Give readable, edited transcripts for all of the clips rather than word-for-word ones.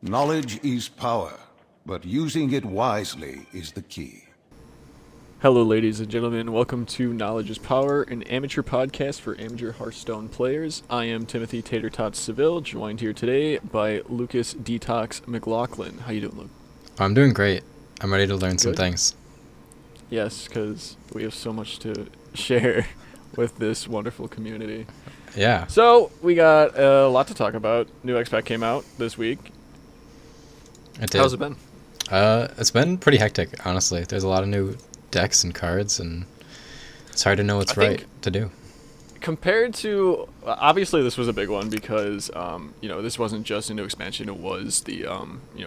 Knowledge is power, but using it wisely is the key. Hello, ladies and gentlemen. Welcome to Knowledge is Power, an amateur podcast for amateur Hearthstone players. I am Timothy Tater Tot Seville, joined here today by Lucas Detox McLaughlin. How you doing, Luke? I'm doing great. I'm ready to learn some Good. things. Yes, because we have so much to share with this wonderful community. Yeah. So, we got a lot to talk about. New X-Pack came out this week. It did. How's it been? It's been pretty hectic, honestly. There's a lot of new decks and cards, and it's hard to know what's right to do. Compared to, obviously this was a big one because, this wasn't just a new expansion, it was the,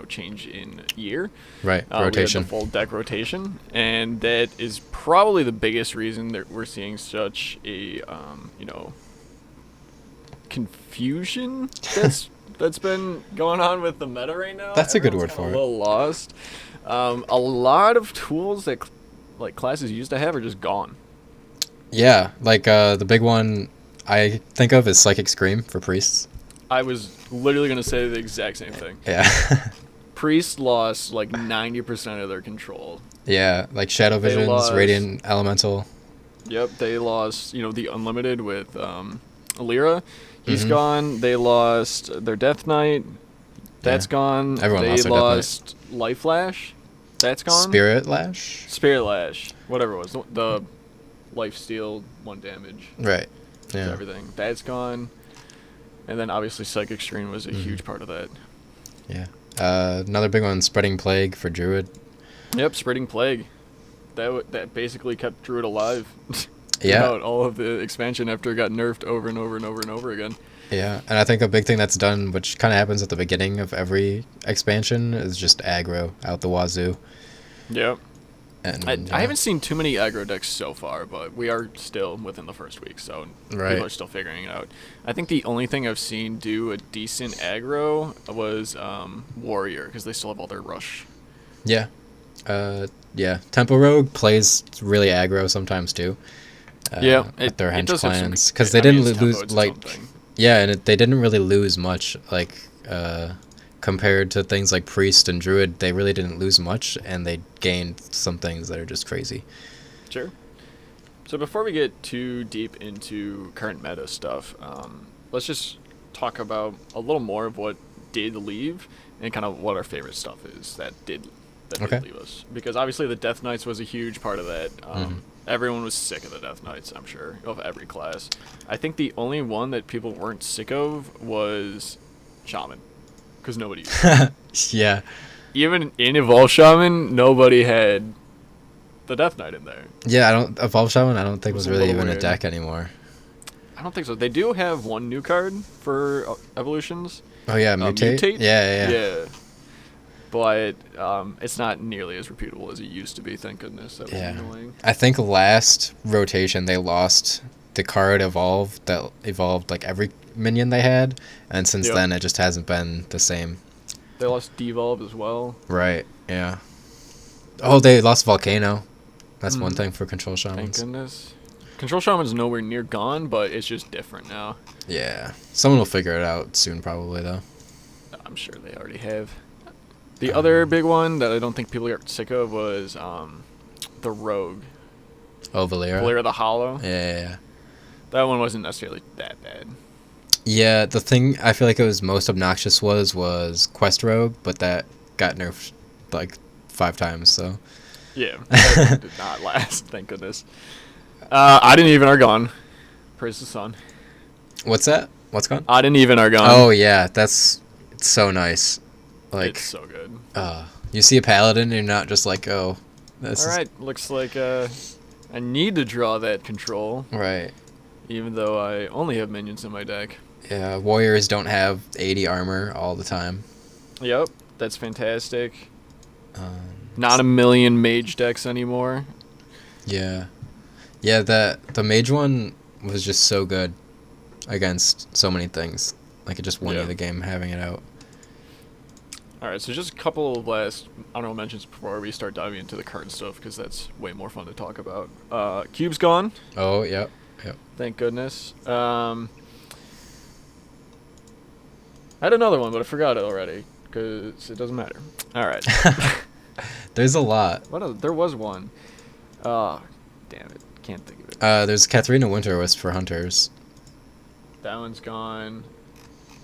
change in year. Right, We had rotation. the full deck rotation, and that is probably the biggest reason that we're seeing such a, confusion that's been going on with the meta right now. That's a good Everyone's word for kinda a little lost. A lot of tools that classes used to have are just gone. Yeah, like the big one I think of is Psychic Scream for priests. I was literally going to say the exact same thing. Yeah. Priest lost like 90% of their control. Yeah, like Shadow They Visions, lost- Radiant Elemental. Yep, they lost, the Unlimited with Alira. He's Mhm. gone. They lost their Death Knight. That's Yeah. gone. Everyone they lost their Death Knight. lost Life Flash. That's gone. Spirit Lash. Spirit Lash. Whatever it was. The Life Steal, 1 damage. Right. To Yeah. everything. That's gone. And then obviously Psychic Stream was a Mhm. huge part of that. Yeah. Another big one, Spreading Plague for Druid. Yep, Spreading Plague. That basically kept Druid alive. Yeah. Throughout all of the expansion after it got nerfed over and over and over and over again. Yeah, and I think a big thing that's done, which kind of happens at the beginning of every expansion, is just aggro out the wazoo. Yep. And I haven't seen too many aggro decks so far, but we are still within the first week, so Right. people are still figuring it out. I think the only thing I've seen do a decent aggro was Warrior, because they still have all their rush. Yeah. Yeah. Tempo Rogue plays really aggro sometimes too. Yeah, with their hench does have some- clans, because they I mean, didn't it's tempo, lose it's its own like thing. yeah, and they didn't really lose much compared to things like Priest and Druid. They really didn't lose much, and they gained some things that are just crazy. Sure. So before we get too deep into current meta stuff, let's just talk about a little more of what did leave and kind of what our favorite stuff is that did Okay. leave us. Because obviously the Death Knights was a huge part of that. Mhm. Everyone was sick of the Death Knights, I'm sure, of every class. I think the only one that people weren't sick of was Shaman, because nobody used it. Yeah. Even in Evolve Shaman, nobody had the Death Knight in there. Yeah, Evolve Shaman I don't think was was a really little even a weird. deck anymore. I don't think so. They do have one new card for evolutions. Oh yeah, Mutate? Yeah. Yeah. But it's not nearly as reputable as it used to be. Thank goodness. That was Yeah. annoying. I think last rotation they lost the card Evolve that evolved like every minion they had, and since Yep. then it just hasn't been the same. They lost Devolve as well. Right. Yeah. Oh, they lost Volcano. That's one Mhm. thing for Control Thank Shamans. goodness. Control Shaman's nowhere near gone, but it's just different now. Yeah. Someone will figure it out soon, probably though. I'm sure they already have. The other big one that I don't think people are sick of was the Rogue. Oh, Valera. Valera the Hollow. Yeah. That one wasn't necessarily that bad. Yeah. The thing I feel like it was most obnoxious was Quest Rogue, but that got nerfed like 5 times. So. Yeah, that one did not last. Thank goodness. Odd and Even are gone. Praise the sun. What's that? What's gone? Odd and Even are gone. Oh yeah, it's so nice. Like, it's so good. you see a paladin, and you're not just like, oh, this All right, looks like I need to draw that control, is right. even though I only have minions in my deck. Yeah, warriors don't have 80 armor all the time. Yep, that's fantastic. Um, Not a million mage decks anymore. yeah, the mage one was just so good against so many things. Like it just won Yeah. you the game having it out. All right, so just a couple of last honorable mentions before we start diving into the card stuff, because that's way more fun to talk about. Cube's gone. Oh yep. Thank goodness. I had another one, but I forgot it already. because it doesn't matter. All right. There's a lot. There was one. Oh, damn it. Can't think of it. There's Katharina Winterwist for hunters. That one's gone.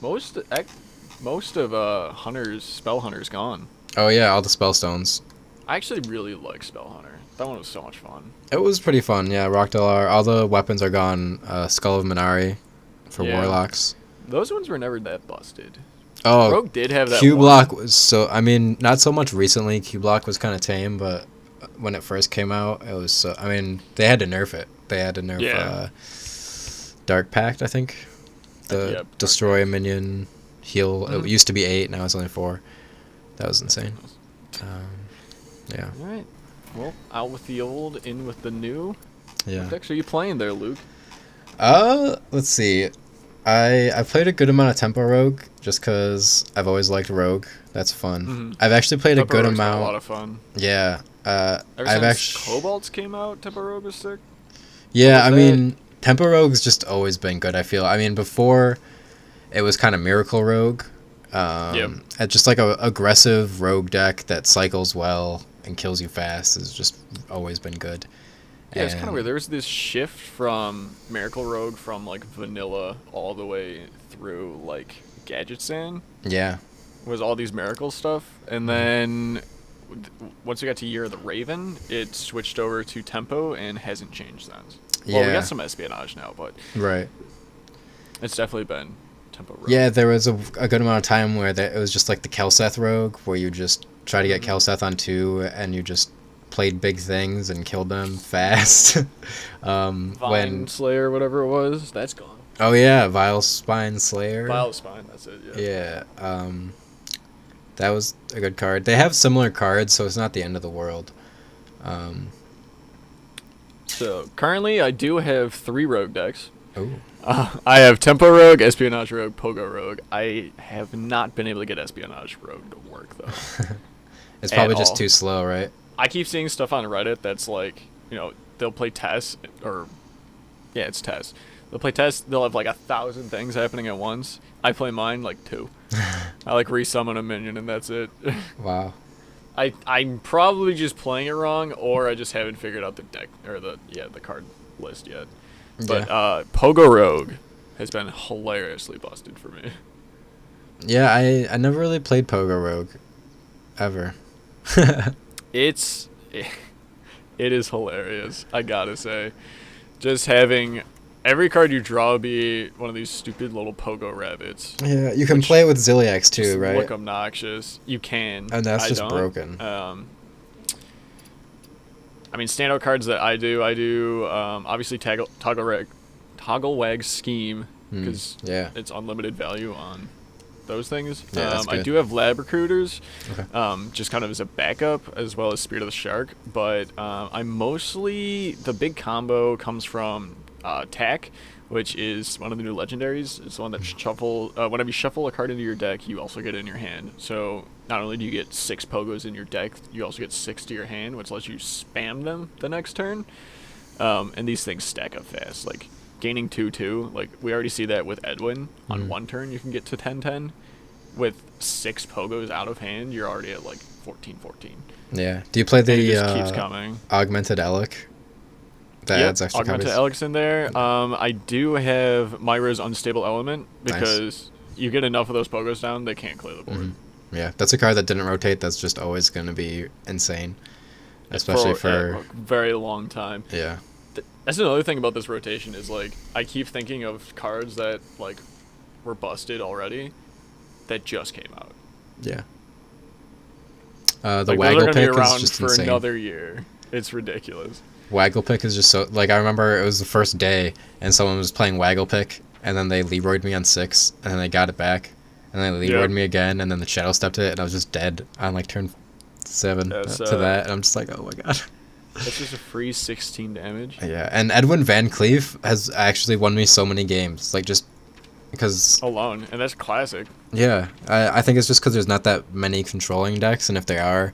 Most of Hunter's Spell Hunter's gone. Oh yeah, all the spellstones. I actually really like Spell Hunter. That one was so much fun. It was pretty fun, yeah. Rockdalar, all the weapons are gone. Skull of Minari for Yeah. warlocks. Those ones were never that busted. Oh, Rogue did have that Q one. Block was so. I mean, not so much recently. Q Block was kind of tame, but when it first came out, it was so. I mean, they had to nerf it. They had to nerf Yeah. Dark Pact, I think. The Yep, destroy a minion, heal. Mhm. It used to be 8, now it's only 4. That was insane. Yeah, All right. Well, out with the old, in with the new. yeah. What decks are you playing there, Luke? Let's see. I played a good amount of Tempo Rogue just because I've always liked Rogue. That's fun. Mhm. I've actually played Tempo a good Rogue's been amount. A lot of fun. Yeah. Ever I've since actually. Cobalts came out, Tempo Rogue was sick. Yeah, I What was that? mean, Tempo Rogue's just always been good, I feel. I mean, before, it was kind of Miracle Rogue. Yep. It's just like a aggressive rogue deck that cycles well and kills you fast has just always been good. Yeah, it's kind of And- weird. There was this shift from Miracle Rogue from like vanilla all the way through like Gadgetzan. Yeah. Was all these miracle stuff, and then once we got to Year of the Raven, it switched over to Tempo and hasn't changed since. Well, we Yeah. got some espionage now, but Right. it's definitely been Tempo Rogue. Yeah, there was a good amount of time where it was just like the Kelseth Rogue, where you just try to get Kelseth on 2, and you just played big things and killed them fast. Vine when Slayer, whatever it was, that's gone. Oh yeah, Vile Spine Slayer. Vile Spine, that's it. Yeah. Yeah, that was a good card. They have similar cards, so it's not the end of the world. So currently, I do have 3 Rogue decks. Oh, I have Tempo Rogue, Espionage Rogue, Pogo Rogue. I have not been able to get Espionage Rogue to work though. it's probably At just all. too slow, right? I keep seeing stuff on Reddit that's like, they'll play tests or, yeah, it's tests. They'll play tests. They'll have like 1,000 things happening at once. I play mine like 2. I like resummon a minion and that's it. Wow. I'm probably just playing it wrong, or I just haven't figured out the deck or the card list yet. But Pogo Rogue has been hilariously busted for me. Yeah, I never really played Pogo Rogue, ever. It is hilarious, I gotta say. Just having every card you draw be one of these stupid little pogo rabbits. Yeah, you can play it with Ziliax too, Just right? look obnoxious. You can. And that's I just don't. broken. I mean, standout cards that I do obviously Toggle Wag Scheme, because yeah. it's unlimited value on those things. Yeah, that's I good. do have Lab Recruiters, Okay. just kind of as a backup, as well as Spirit of the Shark. But I'm mostly, the big combo comes from Tack, which is one of the new legendaries. It's the one that whenever you shuffle a card into your deck, you also get it in your hand. So not only do you get 6 pogos in your deck, you also get 6 to your hand, which lets you spam them the next turn. And these things stack up fast. Like gaining 2/2, like we already see that with Edwin. On one turn, you can get to 10/10. With 6 pogos out of hand, you're already at like 14/14. Yeah. Do you play And it the just keeps coming. Augmented Elic? That Yep, adds extra Augmented copies? Alex in there. I do have Myra's Unstable Element because you get enough of those pogos down, they can't clear the board. Yeah, that's a card that didn't rotate. That's just always going to be insane, especially a for very long time. yeah. That's another thing about this rotation is like I keep thinking of cards that like were busted already that just came out. Yeah. The Like, Waggle those are gonna Pick be is around just for insane. another year. It's ridiculous. Waggle Pick is just so like I remember it was the first day and someone was playing Waggle Pick and then they Leroyed me on 6 and then they got it back and then they Leroyed me again and then the Shadow stepped it and I was just dead on like turn 7 That's, to that and I'm just like, oh my god. That's just a free 16 damage. Yeah, and Edwin Van Cleef has actually won me so many games, like just because. Alone, and that's classic. Yeah, I think it's just because there's not that many controlling decks, and if there are,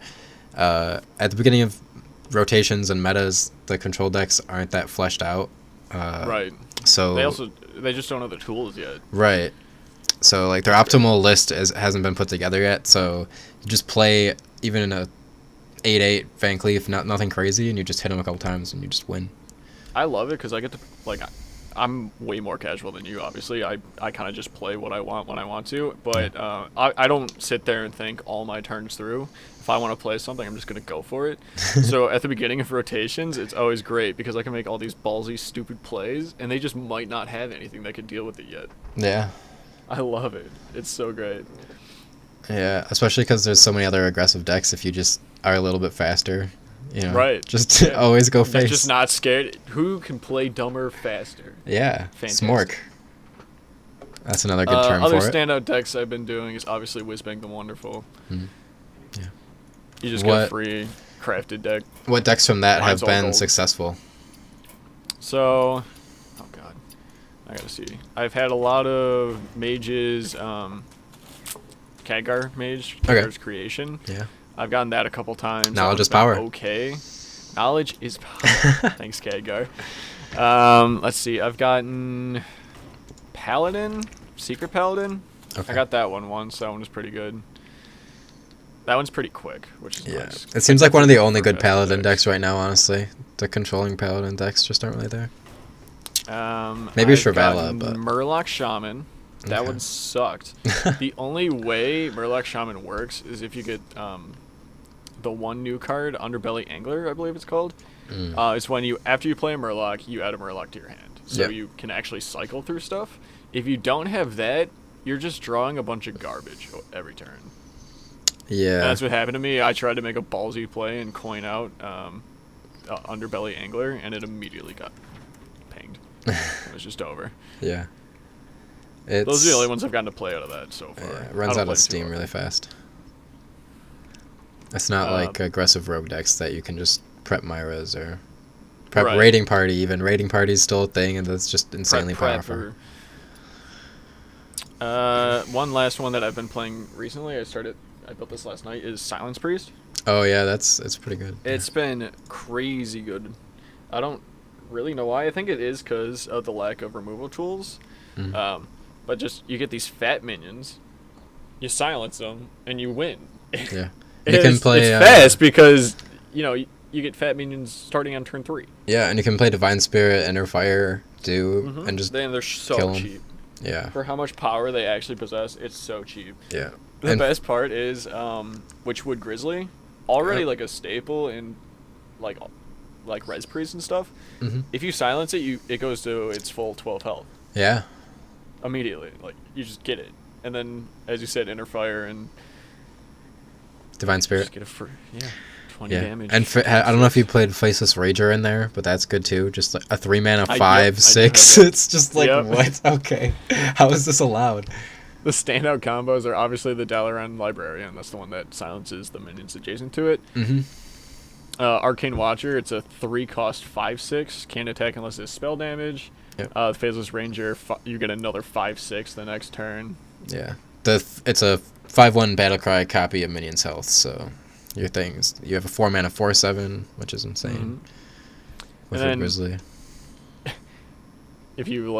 at the beginning of rotations and metas, the control decks aren't that fleshed out. Right. So They just don't have the tools yet. right. So like their optimal list hasn't been put together yet. So you just play even in a 8/8 Van Cleef, nothing crazy, and you just hit them a couple times and you just win. I love it because I get to like. I'm way more casual than you, obviously. I kind of just play what I want when I want to, but I don't sit there and think all my turns through. If I want to play something, I'm just going to go for it. So at the beginning of rotations, it's always great because I can make all these ballsy, stupid plays, and they just might not have anything that could deal with it yet. Yeah. I love it. It's so great. Yeah, especially because there's so many other aggressive decks if you just are a little bit faster. You know, Right. Just always go face. Just not scared. Who can play dumber faster? Yeah. Fantastic. Smork. That's another good term other for it. standout decks I've been doing is obviously Whizbang the Wonderful. Yeah. You just get a free crafted deck. What decks from that Mine's have all been gold. successful? So, oh god, I gotta see. I've had a lot of mages, Khadgar mage, Khadgar's creation. Yeah. I've gotten that a couple times. Knowledge is It's been power. Okay. Knowledge is power. Thanks, Khadgar. Let's see. I've gotten Paladin, Secret Paladin. Okay. I got that one once. That one was pretty good. That one's pretty quick, which is Yeah. nice. It seems like one of the only For good Paladin decks. decks right now, honestly. The controlling Paladin decks just aren't really there. Maybe I've Shrivala, gotten but- Murloc Shaman. That Okay. one sucked. The only way Murloc Shaman works is if you get the one new card, Underbelly Angler, I believe it's called. It's when after you play a Murloc, you add a Murloc to your hand, so Yep. you can actually cycle through stuff. If you don't have that, you're just drawing a bunch of garbage every turn. Yeah. And that's what happened to me. I tried to make a ballsy play and coin out Underbelly Angler, and it immediately got pinged. It was just over. Yeah. Those are the only ones I've gotten to play out of that so far. Yeah, it I runs don't out play of too steam often. really fast. It's not like aggressive rogue decks that you can just prep Myras or prep Right. raiding party. Even raiding party is still a thing, and that's just insanely powerful. One last one that I've been playing recently, I built this last night, is Silence Priest. Oh yeah, it's pretty good. It's been crazy good. I don't really know why. I think it is because of the lack of removal tools. But just, you get these fat minions, you silence them, and you win. Yeah. You can play. It's fast because, you get fat minions starting on turn 3. Yeah, and you can play Divine Spirit, Inner Fire, and just They're so kill 'em. cheap. yeah, For how much power they actually possess, it's so cheap. yeah. The And- best part is Witchwood Grizzly, already like a staple in like Res Priest and stuff. Mhm. If you silence it, it goes to its full 12 health Yeah, immediately. Like, you just get it, and then as you said, Inner Fire and Divine Spirit. just get it for 20 Yeah, damage. and I don't know if you played Faceless Rager in there, but that's good too. Just like a 3-mana I 5/6. do have it. It's just like Yep. what? Okay, how is this allowed? The standout combos are obviously the Dalaran Librarian. That's the one that silences the minions adjacent to it. Mm-hmm. Arcane Watcher, it's a 3-cost 5/6. Can't attack unless it's spell damage. Yep. Faceless Ranger, you get another 5/6 the next turn. Yeah, it's a 5/1 Battlecry copy of Minion's Health. So your things, you have a 4-mana 4/7, which is insane. With And your then- Grizzly. If you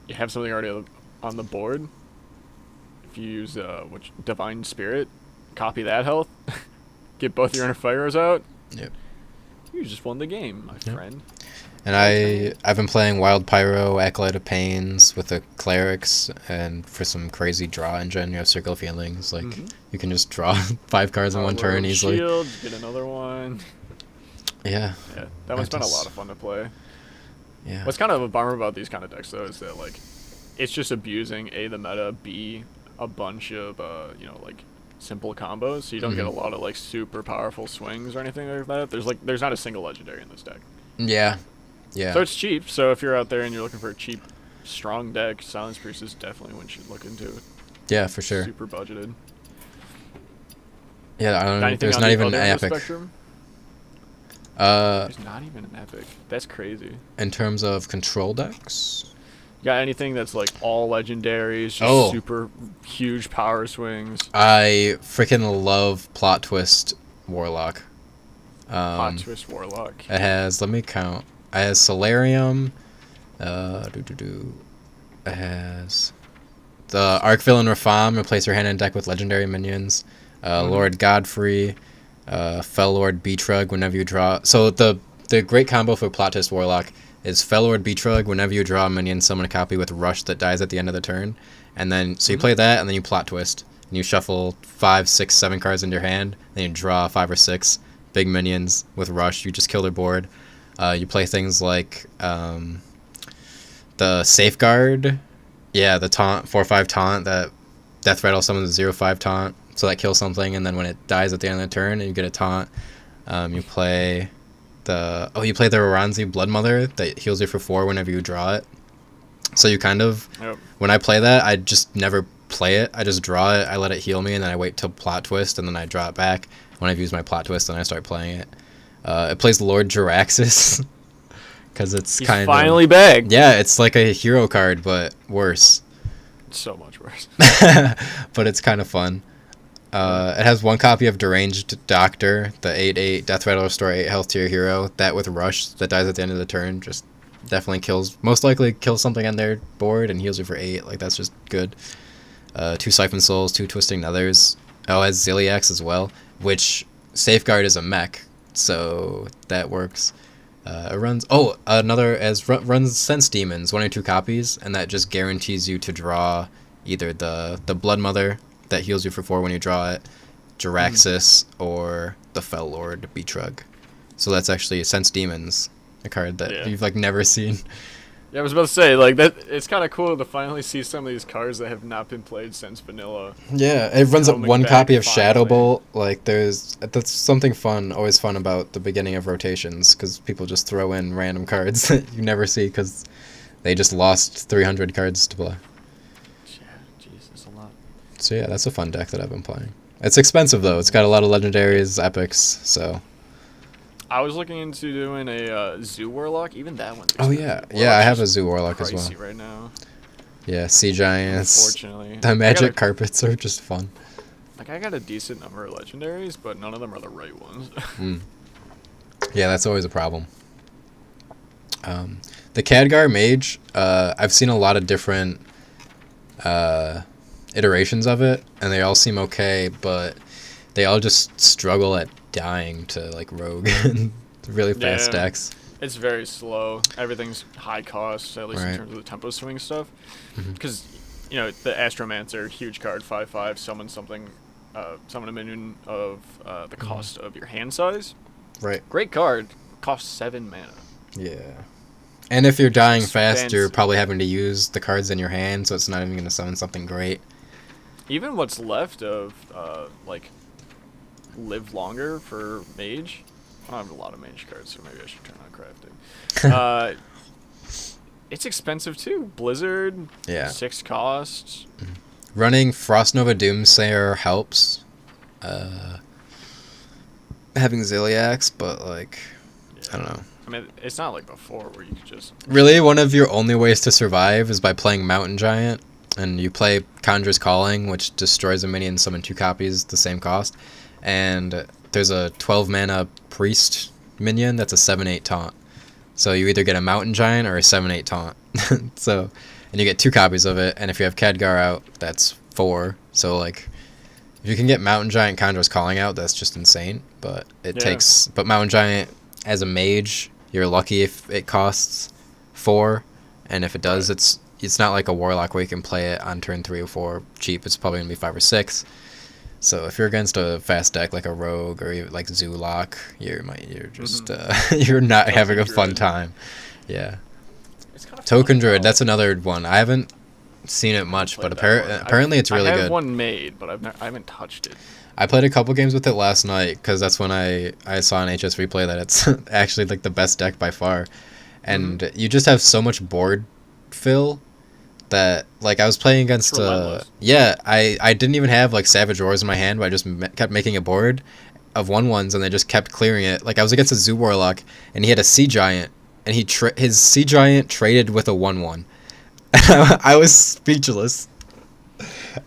you have something already on the board. If you use Divine Spirit, copy that health, get both your Inner Fires out. Yep. You just won the game, my Yep. friend. And I've been playing Wild Pyro, Acolyte of Pains with the Clerics, and for some crazy draw engine, you have Circle of Feelings. Like, you can just draw 5 cards in one turn Rogue easily. Shield, get another one. Yeah. Yeah, that one's been a just- lot of fun to play. Yeah. What's kind of a bummer about these kind of decks, though, is that, it's just abusing, A, the meta, B, a bunch of, simple combos, so you don't get a lot of, super powerful swings or anything like that. There's not a single legendary in this deck. Yeah. Yeah. So it's cheap, so if you're out there and you're looking for a cheap, strong deck, Silence Priest is definitely one you should look into. Yeah, for sure. Super budgeted. Yeah, I don't Got know. anything There's on not the even an other end of the epic. spectrum? Uh, There's not even an epic. That's crazy. in terms of control decks, You got anything that's all legendaries, just Oh. super huge power swings? I freaking love Plot Twist Warlock. Plot Twist Warlock. It has, let me count. It has Solarium. It has The Arc Villain Rafam, replace your hand and deck with legendary minions. Lord Godfrey, Fel Lord Beetrug whenever you draw. So the great combo for Plot Twist Warlock is Fel Lord Beetrug. Whenever you draw a minion, summon a copy with Rush that dies at the end of the turn. And then, so you play that, and then you Plot Twist. And you shuffle 5, 6, 7 cards into your hand. Then you draw 5 or 6 big minions with Rush. You just kill their board. You play things like the Safeguard. Yeah, the taunt, 4/5 taunt that Death Rattle summons a 0/5 taunt. So that kills something, and then when it dies at the end of the turn, and you get a taunt, you play the Oranzi Blood Mother that heals you for 4 whenever you draw it. So you kind of, when I play that, I just never play it. I just draw it, I let it heal me, and then I wait till Plot Twist, and then I draw it back. When I've used my Plot Twist, then I start playing it. It plays Lord Jaraxxus, because it's He's kind of... finally back. Yeah, it's like a hero card, but worse. So much worse. But it's kind of fun. It has 1 copy of Deranged Doctor, the 8/8 Death Rattle restore 8 health to your hero. That with Rush that dies at the end of the turn just definitely kills, most likely kills something on their board and heals you for 8. Like, that's just good. 2 Siphon Souls, 2 Twisting Nethers. Oh, it has Ziliax as well, which Safeguard is a mech, so that works. It runs runs Sense Demons, 1 or 2 copies, and that just guarantees you to draw either the Blood Mother that heals you for 4 when you draw it, Jaraxxus, or the Fel Lord Beetrug. So that's actually Sense Demons, a card that you've like never seen. Yeah, I was about to say, like, that. It's kind of cool to finally see some of these cards that have not been played since vanilla. Yeah, it runs up Coming 1 back copy of finally. Shadow Bolt. Like, that's something fun, always fun about the beginning of rotations, because people just throw in random cards that you never see because they just lost 300 cards to play. Yeah, jeez, that's a lot. So yeah, that's a fun deck that I've been playing. It's expensive though. It's got a lot of legendaries, epics. So. I was looking into doing a Zoo Warlock. Even that one's Oh expensive. yeah, I have a Warlock's Zoo Warlock as pricey well. right now. Yeah, Sea Giants. Unfortunately, The Magic Carpets are just fun. Like, I got a decent number of legendaries, but none of them are the right ones. Yeah, that's always a problem. The Khadgar Mage, I've seen a lot of different iterations of it, and they all seem okay, but they all just struggle at dying to like rogue and really fast Yeah. decks. It's very slow. Everything's high cost, at least Right. in terms of the tempo swing stuff. Because, you know, the Astromancer, huge card, 5/5, summon something, summon a minion of the cost of your hand size. Right. Great card, costs 7 mana. Yeah. And if you're dying fast, you're Expensive. probably having to use the cards in your hand, so it's not even going to summon something great. Even what's left of, like, live longer for Mage. I don't have a lot of Mage cards, so maybe I should turn on crafting. It's expensive too. Blizzard, Yeah. 6 costs. Running Frost Nova Doomsayer helps. Having Ziliax, but like, I don't know. I mean, it's not like before where you could just... Really, one of your only ways to survive is by playing Mountain Giant, and you play Conjurer's Calling, which destroys a minion, summon 2 copies, the same cost. And there's a 12 mana Priest minion that's a 7/8 taunt. So you either get a Mountain Giant or a 7/8 taunt. So, and you get 2 copies of it, and if you have Khadgar out, that's 4. So like, if you can get Mountain Giant Conjurer's Calling out, that's just insane. But it takes, but Mountain Giant as a mage, you're lucky if it costs 4, and if it does, it's not like a Warlock where you can play it on turn 3 or 4 cheap. It's probably gonna be 5 or 6. So if you're against a fast deck like a Rogue or even like Zoolock, you're just you're not having a fun time. Yeah. It's kind of Token Druid, that's another one. I haven't seen it much, but apparently it's really I have good. one made, but I haven't touched it. I played a couple games with it last night because that's when I saw on HS Replay that it's actually like the best deck by far. And you just have so much board fill that, like, I was playing against I didn't even have like Savage Roars in my hand, but I just kept making a board of 1/1s and they just kept clearing it. Like, I was against a Zoo Warlock and he had a Sea Giant, and his Sea Giant traded with a 1/1. I was speechless.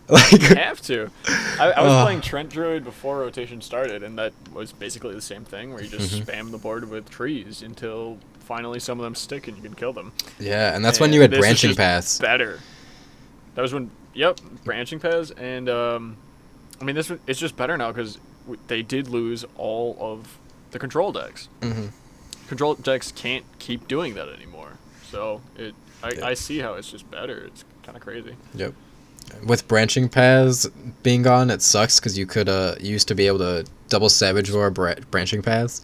Like, You have to. I was playing Trent Druid before rotation started, and that was basically the same thing, where you just spam the board with trees until finally some of them stick and you can kill them. yeah, and that's when you had this was branching just paths. Better. That was when Yep, branching paths, and I mean it's just better now because they did lose all of the control decks. Mm-hmm. Control decks can't keep doing that anymore. So Yeah. I see how it's just better. It's kind of crazy. Yep. With branching paths being gone, it sucks because you used to be able to double Savage Roar branching paths,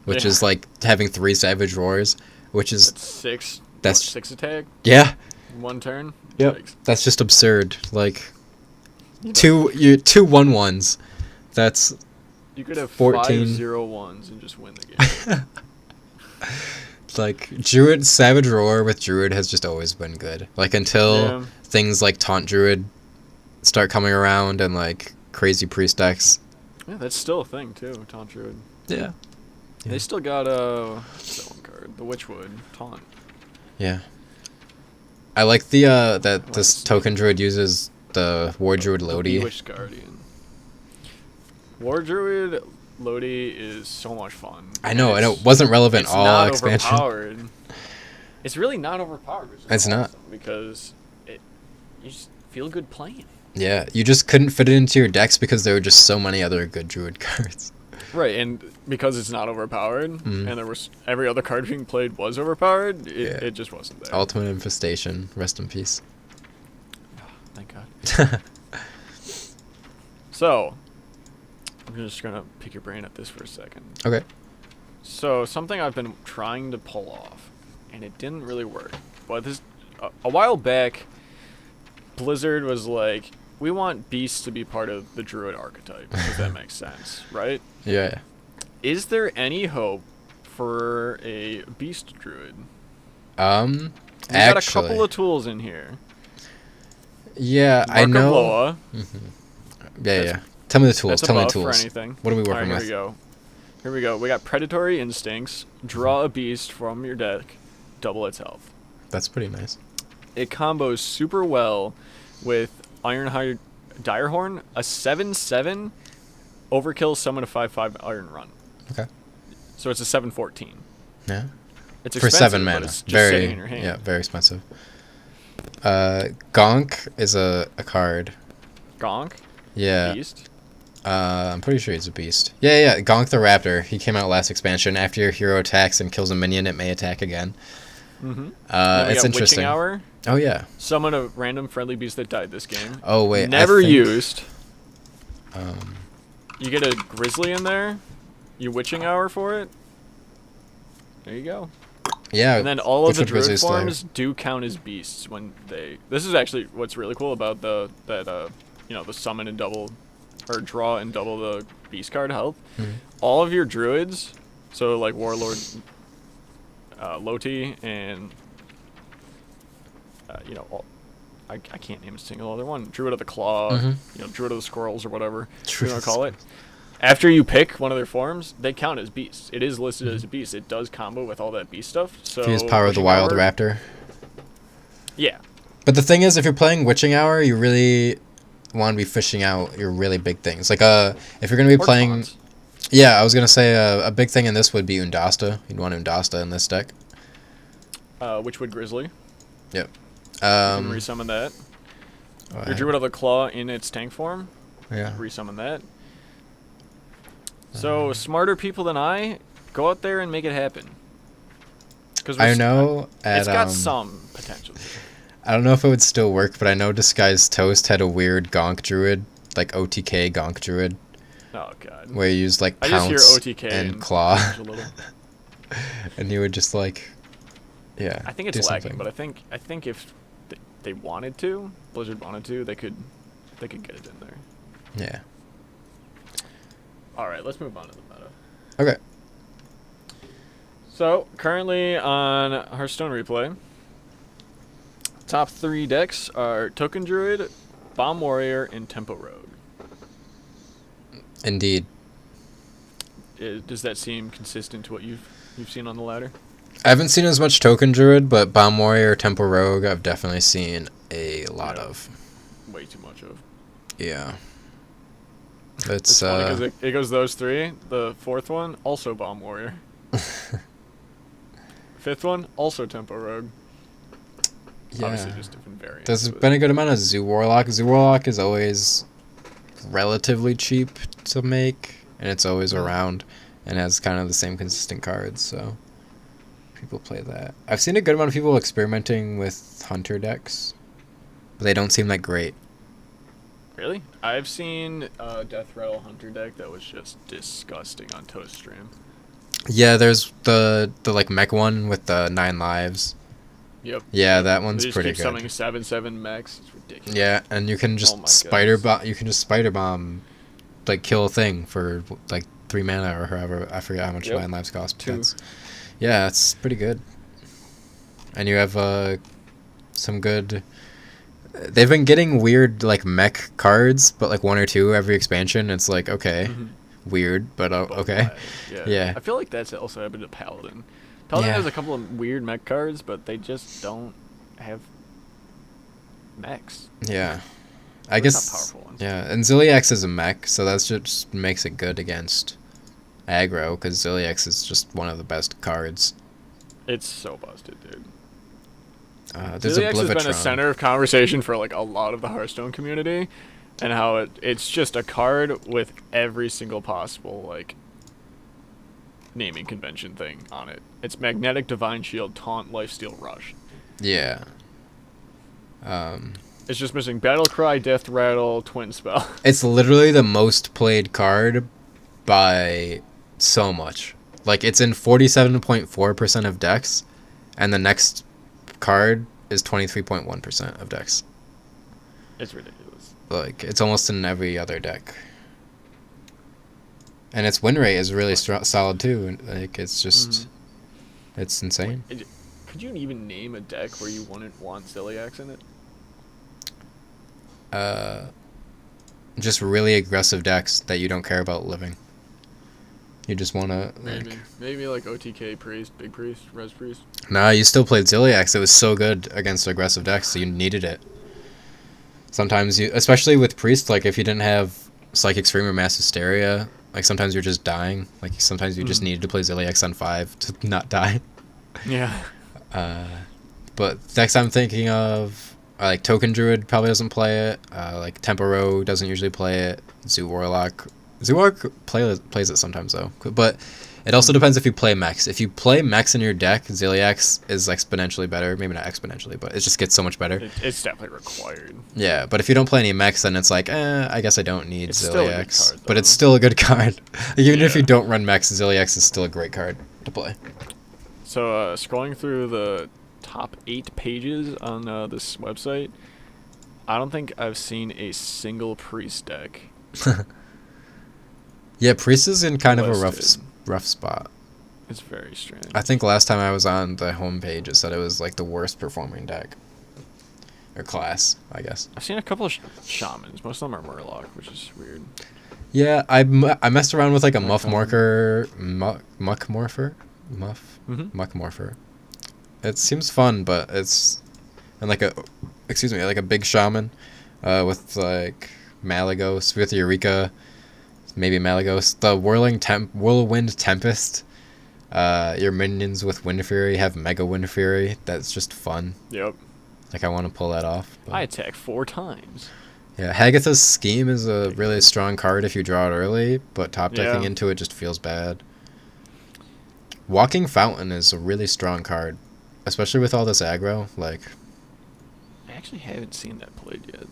which Yeah. is like having 3 Savage Roars, which is That's six. That's- 6 attack, yeah, 1 turn. yep. Yikes. That's just absurd. Like You know, two 1/1s. That's you could have 14. 5 0-1s and just win the game. like Druid Savage Roar with Druid has just always been good. Like until Yeah. things like Taunt Druid start coming around and like crazy priest decks. Yeah, that's still a thing too. Taunt Druid. Yeah. They still got what's that one card? The Witchwood Taunt. Yeah. I like the that like this to token druid uses the War Druid The Lodi. Bewitched Guardian. War Druid Lodi is so much fun. I know, It's- it wasn't relevant it's all not expansion. overpowered. It's really not overpowered. Which is It's not. awesome because you just feel good playing. Yeah, you just couldn't fit it into your decks because there were just so many other good druid cards. Right, and because it's not overpowered, Mhm. and there was every other card being played was overpowered, Yeah. it just wasn't there. Ultimate Infestation, rest in peace. Thank God. So, I'm just gonna pick your brain at this for a second. Okay. So, something I've been trying to pull off, and it didn't really work. But this, a while back, Blizzard was like, we want beasts to be part of the druid archetype, if that makes sense, right? Yeah. Is there any hope for a beast druid? We Actually, got a couple of tools in here. yeah, I Mark of know. Loa, Yeah. Tell me the tools. that's a Tell me the buff for tools. anything. What are we Alright, working with? Here we go. We got Predatory Instincts. Draw a beast from your deck. Double its health. That's pretty nice. It combos super well with Ironhide Direhorn, a 7/7 overkill summon a 5/5 Iron Run. Okay. So it's a 7/14. Yeah. It's For expensive, 7 but mana. it's just Very sitting in your hand. yeah, very expensive. Gonk is a card. Gonk, Yeah. Beast. I'm pretty sure he's a beast. Yeah. Gonk the Raptor. He came out last expansion. After your hero attacks and kills a minion, it may attack again. Mm-hmm. Then we It's got interesting. Witching Hour. Oh yeah. Summon a random friendly beast that died this game. Oh wait. I Never think, used. Um, You get a Grizzly in there. You Witching Hour for it. There you go. yeah. And then all of the Witchwood druid Grizzly Slayer. forms do count as beasts when they. This is actually what's really cool about the summon and double, or draw and double the beast card health. Mhm. All of your druids, so like Warlord, Loti, and I can't name a single other one. Druid of the Claw, Mhm. Druid of the Squirrels or whatever Druid you want of to call it. After you pick one of their forms, they count as beasts. It is listed as a beast. It does combo with all that beast stuff. So If you use Power of the Witching Wild Hour- Raptor. Yeah. But the thing is, if you're playing Witching Hour, you really want to be fishing out your really big things. Like, if you're gonna be Or playing, taunts. yeah, I was gonna say a big thing in this would be Undasta. You'd want Undasta in this deck. Witchwood Grizzly. Yep. You can resummon that. oh, Your Druid of the Claw in its tank form. yeah. Resummon that. So smarter people than I, go out there and make it happen. Because I know it's at got some potential. I don't know if it would still work, but I know Disguised Toast had a weird Gonk Druid, like OTK Gonk Druid, Oh god. where you use like I just Pounce hear OTK and Claw, cringe a little. and you would just like, yeah. I think do it's lacking, something. but I think if they wanted to, Blizzard wanted to, they could get it in there. Yeah. All right, let's move on to the meta. Okay. So currently on Hearthstone Replay, top 3 decks are Token Druid, Bomb Warrior, and Tempo Rogue. Indeed. Does that seem consistent to what you've seen on the ladder? I haven't seen as much Token Druid, but Bomb Warrior, Temple Rogue, I've definitely seen a lot Yeah. of. Way too much of. Yeah. It's funny because it goes those 3. The 4th one also Bomb Warrior. 5th one also Tempo Rogue. Obviously, just different variants. There's but- been a good amount of Zoo Warlock. Zoo Warlock is always relatively cheap to make, and it's always around, and has kind of the same consistent cards, so people play that. I've seen a good amount of people experimenting with Hunter decks, but they don't seem that great. Really? I've seen a Death Rattle Hunter deck that was just disgusting on Toast Stream. Yeah, there's the like mech one with the 9 lives. Yep. Yeah, that one's They just pretty keep good. summoning 7/7 mechs. It's ridiculous. Yeah, and you can just Oh my spider goodness. bomb. You can just spider bomb, like kill a thing for like 3 mana or however. I forget how much Yep. 9 lives cost. but 2. that's- Yeah, it's pretty good. And you have some good. They've been getting weird like mech cards, but like 1 or 2 every expansion. It's like okay, Mhm. weird, but But okay. why? Yeah. I feel like that's also happened to Paladin. Paladin Yeah. has a couple of weird mech cards, but they just don't have mechs. Yeah, Or I not guess. powerful ones. Yeah, and Ziliax is a mech, so that's just makes it good against aggro because Ziliax is just one of the best cards. It's so busted, dude. There's Ziliax has been a Oblivitron. center of conversation for like a lot of the Hearthstone community, and how it's just a card with every single possible like naming convention thing on it. It's Magnetic Divine Shield, Taunt, Lifesteal, Rush. Yeah. It's just missing Battle Cry, Death Rattle, Twin Spell. It's literally the most played card by so much. Like it's in 47.4% of decks, and the next card is 23.1% of decks. It's ridiculous. Like it's almost in every other deck. And its win rate is really solid too. And, like it's just, it's insane. Could you even name a deck where you wouldn't want Ziliax in it? Just really aggressive decks that you don't care about living. You just want to Maybe like OTK Priest, Big Priest, Res Priest. Nah, you still played Ziliax. It was so good against aggressive decks, so you needed it. Sometimes you, especially with Priest, like if you didn't have Psychic Scream or Mass Hysteria, like sometimes you're just dying. Like sometimes you just needed to play Ziliax on 5 to not die. Yeah. But decks I'm thinking of, like Token Druid probably doesn't play it. Like Temporo doesn't usually play it. Zoo Warlock plays it sometimes though. But it also depends if you play mechs. If you play mechs in your deck, Ziliax is exponentially better. Maybe not exponentially, but it just gets so much better. It's definitely required. Yeah, but if you don't play any mechs, then it's like, I guess I don't need It's still a good Ziliax. card, But though. it's still a good card. Even if Yeah. you don't run mechs, Ziliax is still a great card to play. So scrolling through the top 8 pages on this website, I don't think I've seen a single Priest deck. Yeah, Priest is in kind of a Listed. rough spot. It's very strange. I think last time I was on the homepage, it said it was like the worst performing deck. Or class, I guess. I've seen a couple of shamans. Most of them are Murloc, which is weird. Yeah, I messed around with like a Muck Muck Morpher. Mhm. Muck Morpher. It seems fun, but it's and like a big shaman, with like Malagos with Eureka, maybe Malagos. The Whirlwind Tempest. Your minions with Wind Fury have Mega Wind Fury. That's just fun. Yep. Like I want to pull that off. but- I attack 4 times. Yeah, Hagatha's Scheme is a really strong card if you draw it early, but top decking Yeah. into it just feels bad. Walking Fountain is a really strong card, especially with all this aggro. Like, I actually haven't seen that played yet.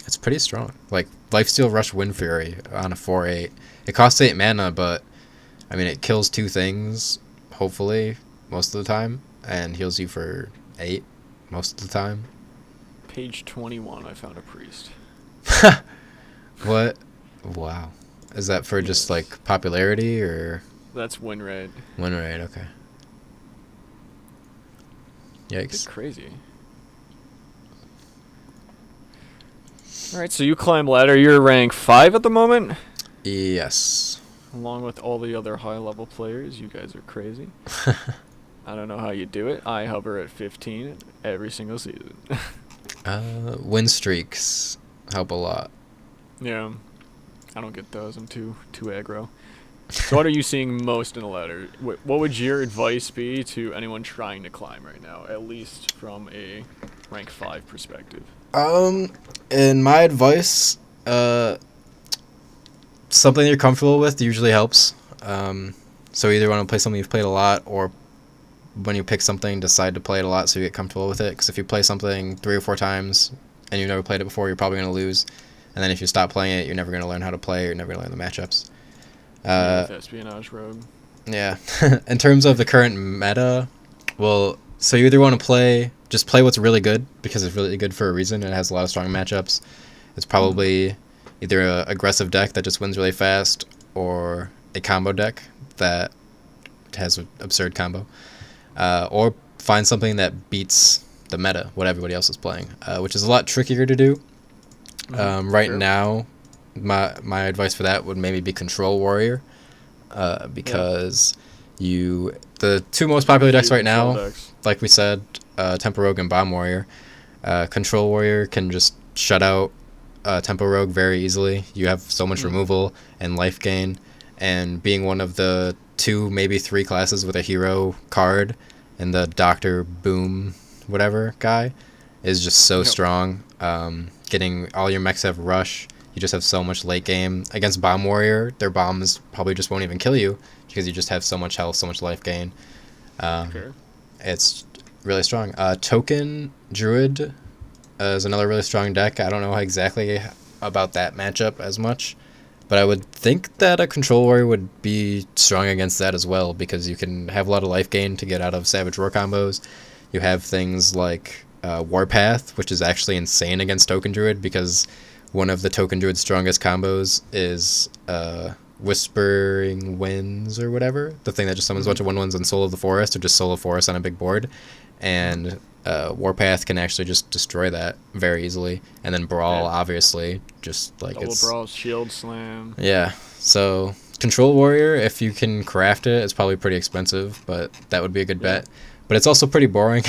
it's pretty strong. Like, Lifesteal Rush Wind Fury on a 4/8. It costs 8 mana, but, I mean, it kills 2 things, hopefully, most of the time, and heals you for 8 most of the time. Page 21, I found a Priest. What? Wow. Is that for just, Yes. like, popularity, or... That's win rate. Win rate, okay. It's Yikes. crazy. Alright, so you climb ladder. You're rank 5 at the moment? Yes. Along with all the other high level players. You guys are crazy. I don't know how you do it. I hover at 15 every single season. Win streaks help a lot. Yeah. I don't get those. I'm too aggro. So what are you seeing most in the ladder? What would your advice be to anyone trying to climb right now? At least from a rank 5 perspective? In my advice, something you're comfortable with usually helps. So either want to play something you've played a lot, or when you pick something, decide to play it a lot so you get comfortable with it. Because if you play something 3 or 4 times and you've never played it before, you're probably going to lose. And then if you stop playing it, you're never going to learn how to play. You're never going to learn the matchups. With Espionage Rogue. Yeah. In terms of the current meta, well, so you either want to just play what's really good, because it's really good for a reason. It has a lot of strong matchups. It's probably either a aggressive deck that just wins really fast, or a combo deck that has an absurd combo. Or find something that beats the meta, what everybody else is playing, which is a lot trickier to do. Right Sure. now, my advice for that would maybe be Control Warrior, because the 2 most popular decks right Control now, decks. like we said, Tempo Rogue and Bomb Warrior. Control Warrior can just shut out Tempo Rogue very easily. You have so much removal and life gain, and being one of the 2, maybe 3 classes with a hero card, and the Dr. Boom whatever guy is just so strong. Getting all your mechs have rush. You just have so much late game. Against Bomb Warrior, their bombs probably just won't even kill you, because you just have so much health, so much life gain. Sure. It's really strong. Token Druid is another really strong deck. I don't know exactly about that matchup as much, but I would think that a Control Warrior would be strong against that as well, because you can have a lot of life gain to get out of Savage Roar combos. You have things like Warpath, which is actually insane against Token Druid, because one of the Token Druid's strongest combos is Whispering Winds or whatever, the thing that just summons a bunch of 1/1s on Soul of the Forest, or just Soul of Forest on a big board. And Warpath can actually just destroy that very easily. And then Brawl, obviously, just like Double it's... Brawl, Shield Slam. Yeah, so Control Warrior, if you can craft it, it's probably pretty expensive, but that would be a good bet. But it's also pretty boring,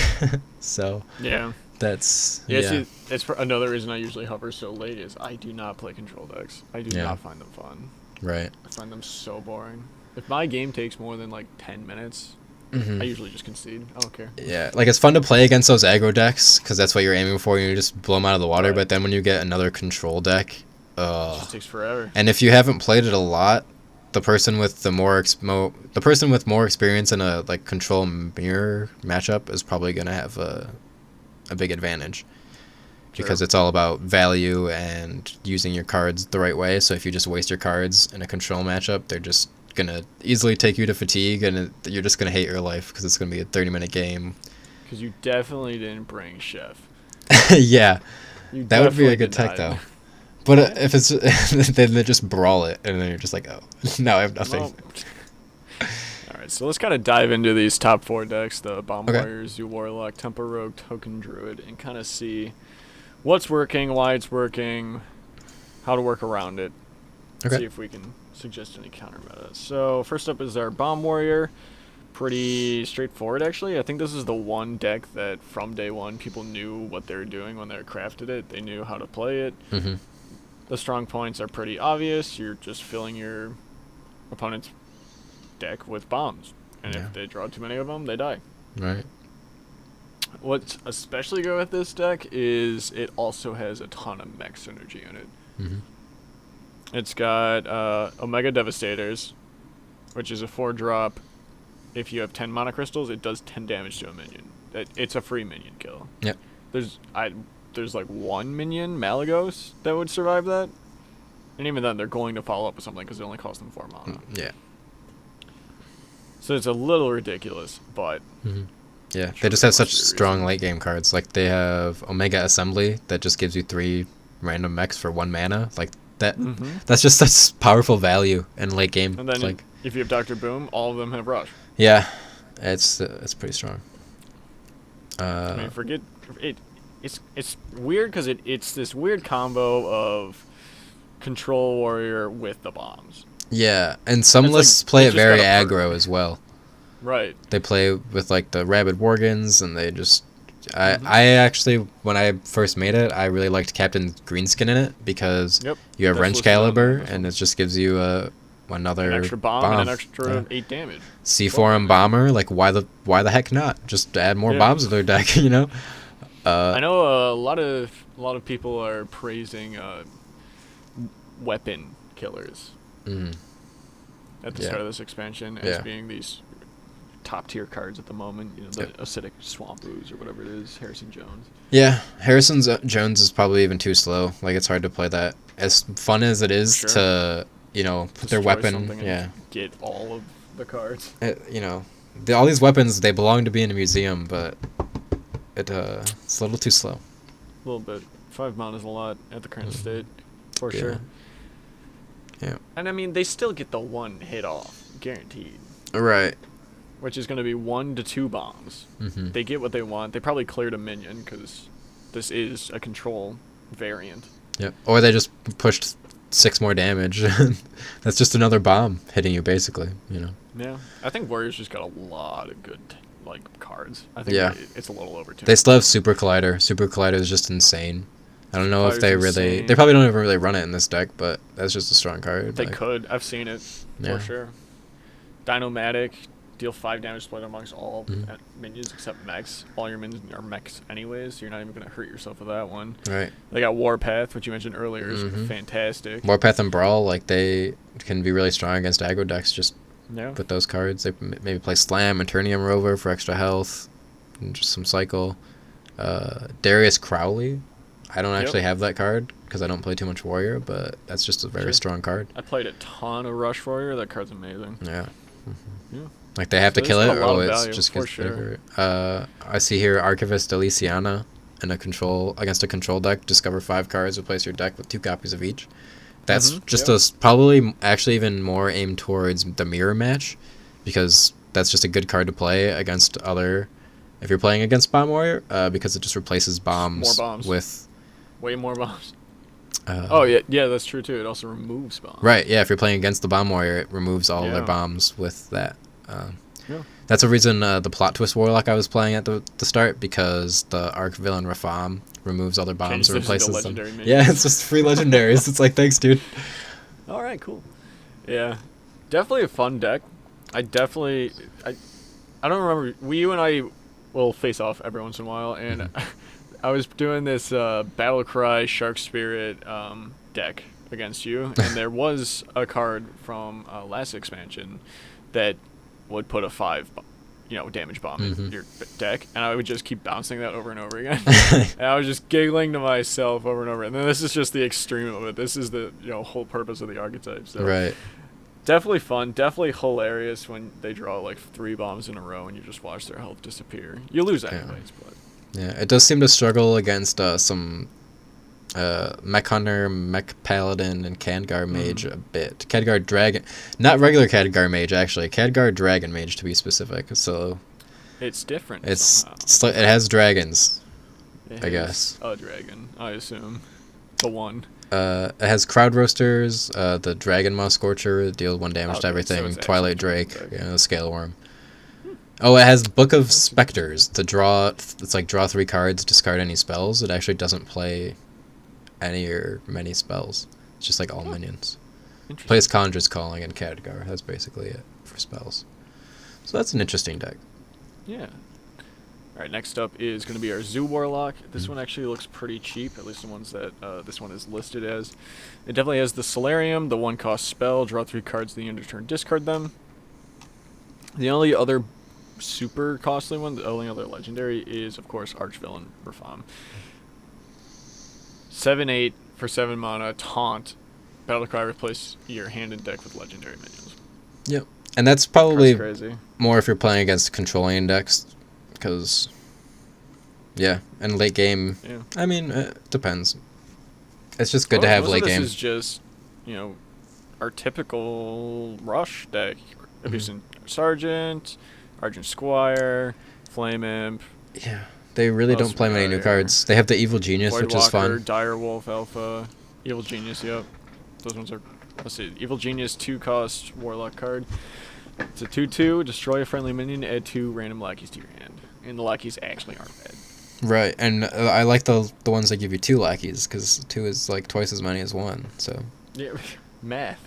so Yeah. that's... See, that's for another reason I usually hover so late is I do not play control decks. I do not find them fun. Right. I find them so boring. If my game takes more than like 10 minutes, I usually just concede. I don't care. Yeah, like it's fun to play against those aggro decks, because that's what you're aiming for, and you just blow them out of the water. Right. But then when you get another control deck, It just takes forever. and if you haven't played it a lot, the person with more experience in a like control mirror matchup is probably gonna have a big advantage, because it's all about value and using your cards the right way. So if you just waste your cards in a control matchup, they're just gonna easily take you to fatigue, and you're just gonna hate your life, because it's gonna be a 30-minute game. Because you definitely didn't bring Chef. Yeah, You that would be a definitely good did tech not. though. But if it's then they just brawl it, and then you're just like, oh, now I have nothing. Well, all right, so let's kind of dive into these top 4 decks: the Bomb Okay. Warrior, Zoo Warlock, Tempo Rogue, Token Druid, and kind of see what's working, why it's working, how to work around it. Okay. See if we can suggest any counter meta. So first up is our Bomb Warrior. Pretty straightforward, actually. I think this is the one deck that from day one people knew what they were doing when they crafted it. They knew how to play it. Mm-hmm. The strong points are pretty obvious. You're just filling your opponent's deck with bombs. And Yeah. if they draw too many of them, they die. Right. What's especially good with this deck is it also has a ton of mech synergy in it. Mm-hmm. It's got Omega Devastators, which is a 4-drop. If you have 10 mana crystals, it does 10 damage to a minion. It's a free minion kill. Yep. There's like one minion, Malagos, that would survive that. And even then, they're going to follow up with something because it only costs them 4 mana. Yeah. So it's a little ridiculous, but... Mm-hmm. Yeah, Sure, they just have for such serious strong reason. late game cards. Like they have Omega Assembly that just gives you 3 random mechs for 1 mana. Like that. That's just such powerful value in late game. And then It's like, if you have Dr. Boom, all of them have Rush. yeah, it's pretty strong. I mean, forget it. It's weird because it's this weird combo of Control Warrior with the bombs. Yeah, and some It's lists like- play it's it just very got a aggro as well. Right. They play with like the Rabid Worgans, and they just. I actually, when I first made it, I really liked Captain Greenskin in it, because Yep. you have That's Wrench listed on Caliber, this and one. it just gives you another An extra bomb and an extra Yeah. 8 damage. C4 and Bomber, like why the heck not? Just add more Yeah. bombs to their deck, you know? I know a lot of people are praising weapon killers at the Yeah. start of this expansion as being these top tier cards at the moment. You know, the acidic swamp ooze or whatever it is, Harrison Jones. Yeah, Harrison Jones is probably even too slow. Like, it's hard to play that. As fun as it is Sure. to, you know, put their Destroy weapon. something and Yeah. get all of the cards. You know, all these weapons, they belong to be in a museum, but it's a little too slow. A little bit. 5 mana is a lot at the current state, for Yeah. sure. Yeah. And I mean, they still get the one hit off, guaranteed. Right. Which is going to be 1 to 2 bombs. Mm-hmm. They get what they want. They probably cleared a minion because this is a control variant. Yep. Or they just pushed 6 more damage. That's just another bomb hitting you, basically. You know. Yeah, I think Warriors just got a lot of good cards. I think Yeah. it's a little over too. They still have Super Collider. Super Collider is just insane. I don't know if they Collider's really. insane. They probably don't even really run it in this deck, but that's just a strong card. They like- could. I've seen it Yeah. for sure. Dinomatic, deal 5 damage split amongst all Mhm. minions except mechs. All your minions are mechs anyways, so you're not even going to hurt yourself with that one. Right. They got Warpath, which you mentioned earlier, is Mhm. fantastic. Warpath and Brawl, like, they can be really strong against aggro decks just Yeah. with those cards. They maybe play Slam and Eternium Rover for extra health, and just some cycle. Darius Crowley, I don't actually have that card because I don't play too much Warrior, but that's just a very Sure. strong card. I played a ton of Rush Warrior. That card's amazing. Yeah. Yeah. Like, they have So to kill there's it, a lot or of it's value, just for gets sure. bigger. I see here Archivist Elysiana in a control against a control deck. Discover 5 cards, replace your deck with 2 copies of each. That's just probably actually even more aimed towards the mirror match, because that's just a good card to play against other. If you're playing against Bomb Warrior, because it just replaces bombs, More bombs. with. Way more bombs. Uh, Oh, yeah, that's true too. It also removes bombs. Right, yeah, if you're playing against the Bomb Warrior, it removes all their Yeah. bombs with that. Yeah. That's a reason the Plot Twist Warlock I was playing at the start, because the Arc Villain Rafam removes all their bombs and Changes those into replaces them. legendary minions. Yeah, it's just free legendaries. It's like, thanks, dude. All right, cool. Yeah, definitely a fun deck. I don't remember. You and I will face off every once in a while, and I was doing this Battlecry Shark Spirit deck against you, and there was a card from last expansion that would put a 5 damage bomb in your deck, and I would just keep bouncing that over and over again. And I was just giggling to myself over and over. And then this is just the extreme of it. This is the whole purpose of the archetype. So Right. definitely fun, definitely hilarious when they draw like 3 bombs in a row and you just watch their health disappear. You lose anyways, but Yeah, it does seem to struggle against some Mech Hunter, Mech Paladin, and Khadgar Mage a bit. Khadgar Dragon, not regular Khadgar Mage actually. Khadgar Dragon Mage to be specific. So it's different. it's somehow. it has dragons. It I has guess. a dragon, I assume. The one. It has Crowd Roasters, the Dragon Maw Scorcher, deal 1 damage to Okay, so everything. it's Twilight actually Drake, good. the Scale Worm. Oh, it has Book of Specters to draw. It's like draw 3 cards, discard any spells. It actually doesn't play any or many spells. It's just like all minions. Interesting. Plays Conjur's Calling and Khadgar. That's basically it for spells. So that's an interesting deck. Yeah. All right, next up is going to be our Zoo Warlock. This one actually looks pretty cheap, at least the ones that this one is listed as. It definitely has the Solarium, the 1-cost spell, draw 3 cards at the end of turn, discard them. The only other super costly one, the only other legendary, is, of course, Archvillain Rafam. 7/8 for 7 mana, taunt. Battlecry, replace your hand and deck with legendary minions. Yep. And that's probably Card's crazy. more if you're playing against controlling decks, because, yeah, and late game, Yeah. I mean, it depends. It's just good to have most late of this game. is just, our typical rush deck. If you've Mhm. seen Sergeant, Argent Squire, Flame Imp, Yeah, they really What don't else play we many got new here? cards. They have the Evil Genius, which is Voidwalker, fun. Direwolf Alpha, Evil Genius, yep. Those ones are, let's see, Evil Genius 2-cost Warlock card. It's a 2/2, destroy a friendly minion, add 2 random lackeys to your hand. And the lackeys actually aren't bad. Right, and I like the ones that give you 2 lackeys, because 2 is like twice as many as 1. So Yeah, math.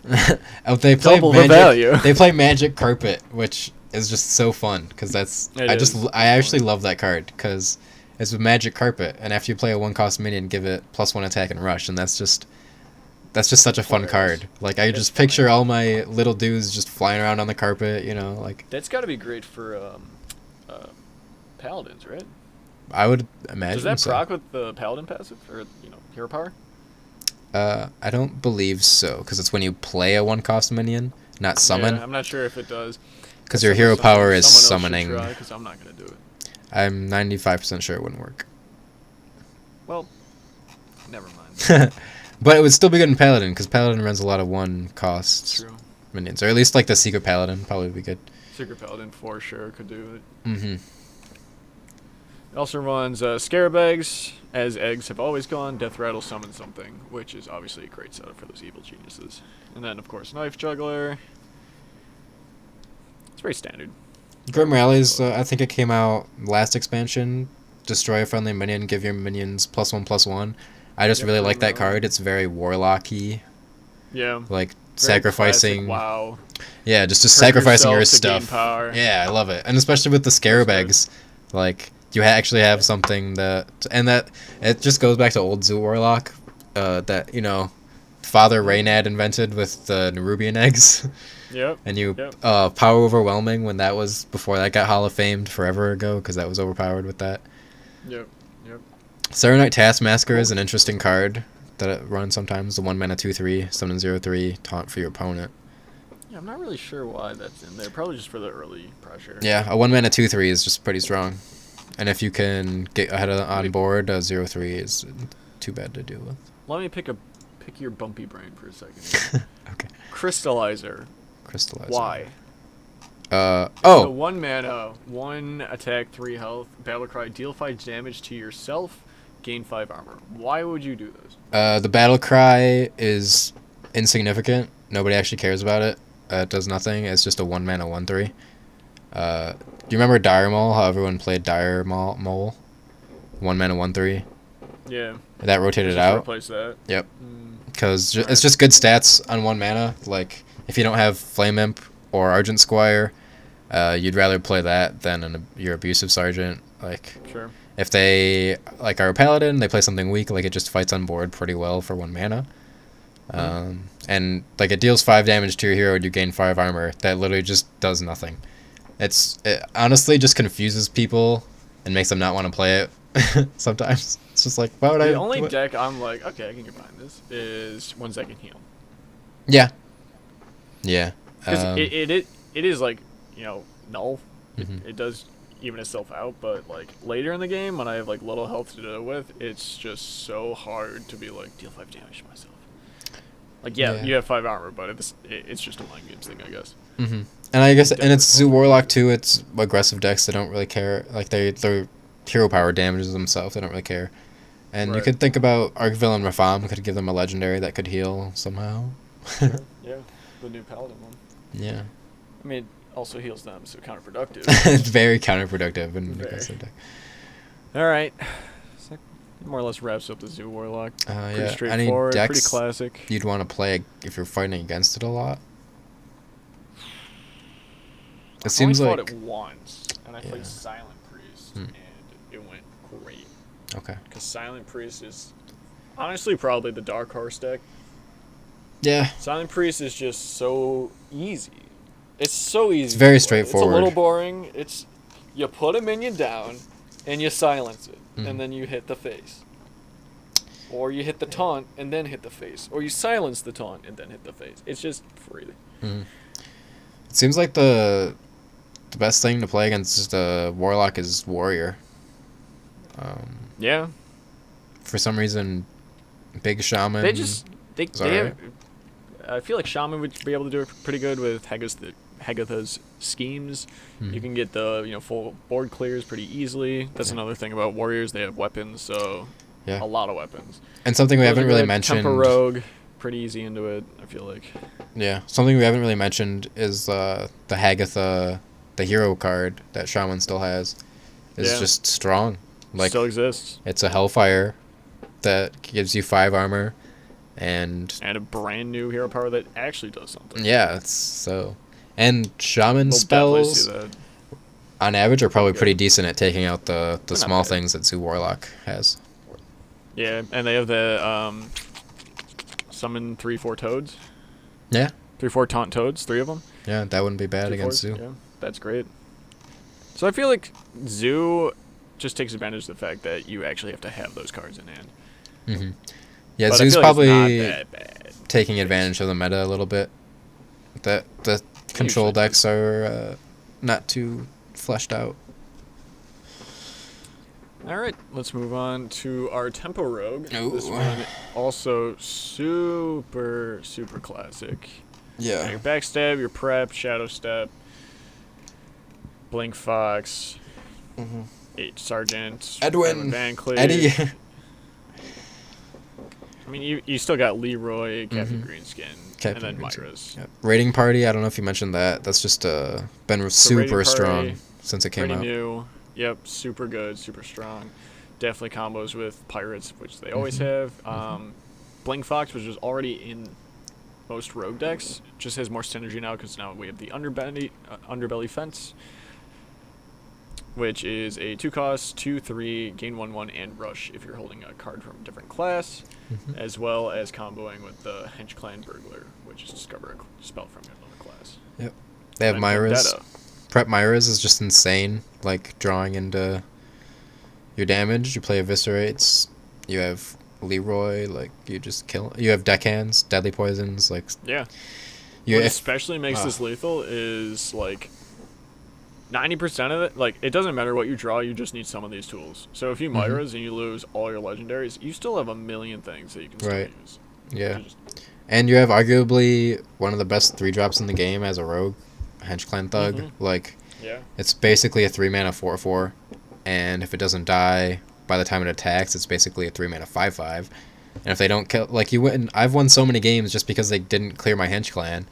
they play Double the magic. value. They play Magic Carpet, which is just so fun because It is. I actually love that card because is a magic carpet, and after you play a 1-cost minion, give it +1 attack and rush, and that's just such a fun Hilarious. card. Like I It's just funny. picture all my little dudes just flying around on the carpet, like That's got to be great for paladins, right? I would imagine Does that so. proc with the paladin passive or hero power? I don't believe so, because it's when you play a 1-cost minion, not summon. Yeah, I'm not sure if it does. Because your hero power is summoning. Because I'm not gonna do it. I'm 95% sure it wouldn't work. Well, never mind. But it would still be good in Paladin, because Paladin runs a lot of 1-cost True. minions. Or at least like the Secret Paladin probably would be good. Secret paladin for sure could do it. Mm-hmm. It also runs Scarab Eggs, as eggs have always gone. Death Rattle summon something, which is obviously a great setup for those evil geniuses. And then, of course, Knife Juggler. It's very standard. Grim Rallies, I think it came out last expansion. Destroy a friendly minion, give your minions +1/+1. I just Yep, really Grim like that Rally. card. It's very warlocky, Yeah. like Very sacrificing. classic, wow. Yeah, just Hurt sacrificing your yourself to gain stuff. power. Yeah, I love it, and especially with the Scarab That's good. Eggs, like you actually have something that it just goes back to old Zoo Warlock, that Father Reynad invented with the Nerubian eggs, Yep. and you Yep. Power Overwhelming when that was before that got Hall of Famed forever ago because that was overpowered with that. Yep. Yep. Serenite Taskmaster is an interesting card that it runs sometimes. The 1-mana 2/3 summon 0/3 taunt for your opponent. Yeah, I'm not really sure why that's in there. Probably just for the early pressure. Yeah, a 1-mana 2/3 is just pretty strong. And if you can get ahead on board, a 0/3 is too bad to deal with. Let me pick your bumpy brain for a second. Okay. Crystallizer. Crystallizer. Why? Oh. So 1 mana, 1 attack, 3 health, battle cry, deal 5 damage to yourself, gain 5 armor. Why would you do this? The battle cry is insignificant. Nobody actually cares about it. It does nothing. It's just a 1-mana 1/3. Do you remember Dire Mole? How everyone played Dire Mole? 1-mana 1/3. Yeah. That rotated Just out. replace that. Yep. Mm, Because Right. it's just good stats on 1 mana. Like, if you don't have Flame Imp or Argent Squire, you'd rather play that than your Abusive Sergeant. Like, sure. if they are a Paladin, they play something weak, like it just fights on board pretty well for 1 mana. And, like, it deals 5 damage to your hero and you gain 5 armor. That literally just does nothing. It honestly just confuses people and makes them not want to play it sometimes. It's just like, why would I The only do it? deck I'm like, okay, I can get behind this, is ones that can heal. Yeah. Yeah. Because it is like, null. Mhm. It does even itself out, but like later in the game when I have like little health to deal with, it's just so hard to be like deal 5 damage to myself. Like Yeah. you have 5 armor, but it's just a mind games thing, I guess. Mm-hmm. And I guess, and it's Zoo Definitely. Warlock too. It's aggressive decks. They don't really care. Like their hero power damages themselves. They don't really care. And you Right. could think about Arkville and Rafam could give them a legendary that could heal somehow. Yeah, the new paladin one. Yeah. I mean, it also heals them, so counterproductive. It's very counterproductive in Very. aggressive deck. All right, so that more or less wraps up the Zoo Warlock. Pretty Yeah. Any straightforward, pretty decks classic. you'd want to play if you're fighting against it a lot? It I seems only like fought it once, and I Yeah. played Silent Priest, and it went great. okay. Because Silent Priest is honestly probably the dark horse deck. Yeah. Silent Priest is just so easy. It's so easy. It's very to play. It's straightforward. a little boring. It's you put a minion down, and you silence it, Mhm. and then you hit the face. Or you hit the taunt and then hit the face. Or you silence the taunt and then hit the face. It's just free. Mhm. It seems like the best thing to play against the Warlock is Warrior. Yeah. For some reason, Big Shaman. They just they is they have, alright. I feel like Shaman would be able to do it pretty good with Hagatha's schemes. Mhm. You can get the full board clears pretty easily. That's Yeah. another thing about warriors. They have weapons, so Yeah. a lot of weapons. And something we Those haven't are really good. mentioned. Temper Rogue, pretty easy into it. I feel like. Yeah, something we haven't really mentioned is the Hagatha, the hero card that Shaman still has, is Yeah. just strong. Like Still exists. it's a Hellfire that gives you 5 armor, and And a brand new hero power that actually does something. yeah, it's so. And Shaman We'll definitely spells. see that. on average, are probably pretty decent at taking out the not small bad. things that Zoo Warlock has. Yeah, and they have the summon 3/4 toads, Yeah, 3/4 taunt toads, 3 of them. yeah, that wouldn't be bad against 3/4, Zoo. yeah, that's great. So I feel like Zoo just takes advantage of the fact that you actually have to have those cards in hand. Hmm. Yeah, But I Zoo's feel like it's probably not that bad. taking advantage of the meta a little bit. The control Usually. decks are not too fleshed out. All right, let's move on to our Tempo Rogue. This Ooh. one also super classic. Yeah. Your backstab, your prep, shadow step, blink fox, 8 sergeant, Edwin, Van Cleef. Eddie. I mean, you still got Leroy, Captain Greenskin, Captain and then Greenskin. Myra's. Yep. Raiding Party, I don't know if you mentioned that. That's just been super Raiding strong Party, since it came Pretty out. new. Yep, super good, super strong. Definitely combos with Pirates, which they always Mm-hmm. have. Blink Fox, which was already in most rogue decks, just has more synergy now because now we have the underbelly fence, which is a 2-cost, 2/3, gain 1/1, and rush if you're holding a card from a different class, as well as comboing with the Hench Clan Burglar, which is discover a spell from another class. Yep. They have And Myra's. Vendetta. Prep Myra's is just insane. Like drawing into your damage. You play Eviscerates. You have Leroy. Like you just kill. You have deckhands, deadly poisons. Like Yeah. you. What If, especially makes this lethal is like 90% of it. Like it doesn't matter what you draw, you just need some of these tools. So if you Myra's and you lose all your legendaries, you still have a million things that you can still Right. use. yeah. You just- And you have arguably one of the best 3-drops in the game as a rogue, Hench Clan Thug. Like yeah. it's basically a 3-mana 4/4, and if it doesn't die by the time it attacks, it's basically a 3-mana 5/5. And if they don't kill, like you win, I've won so many games just because they didn't clear my Hench Clan,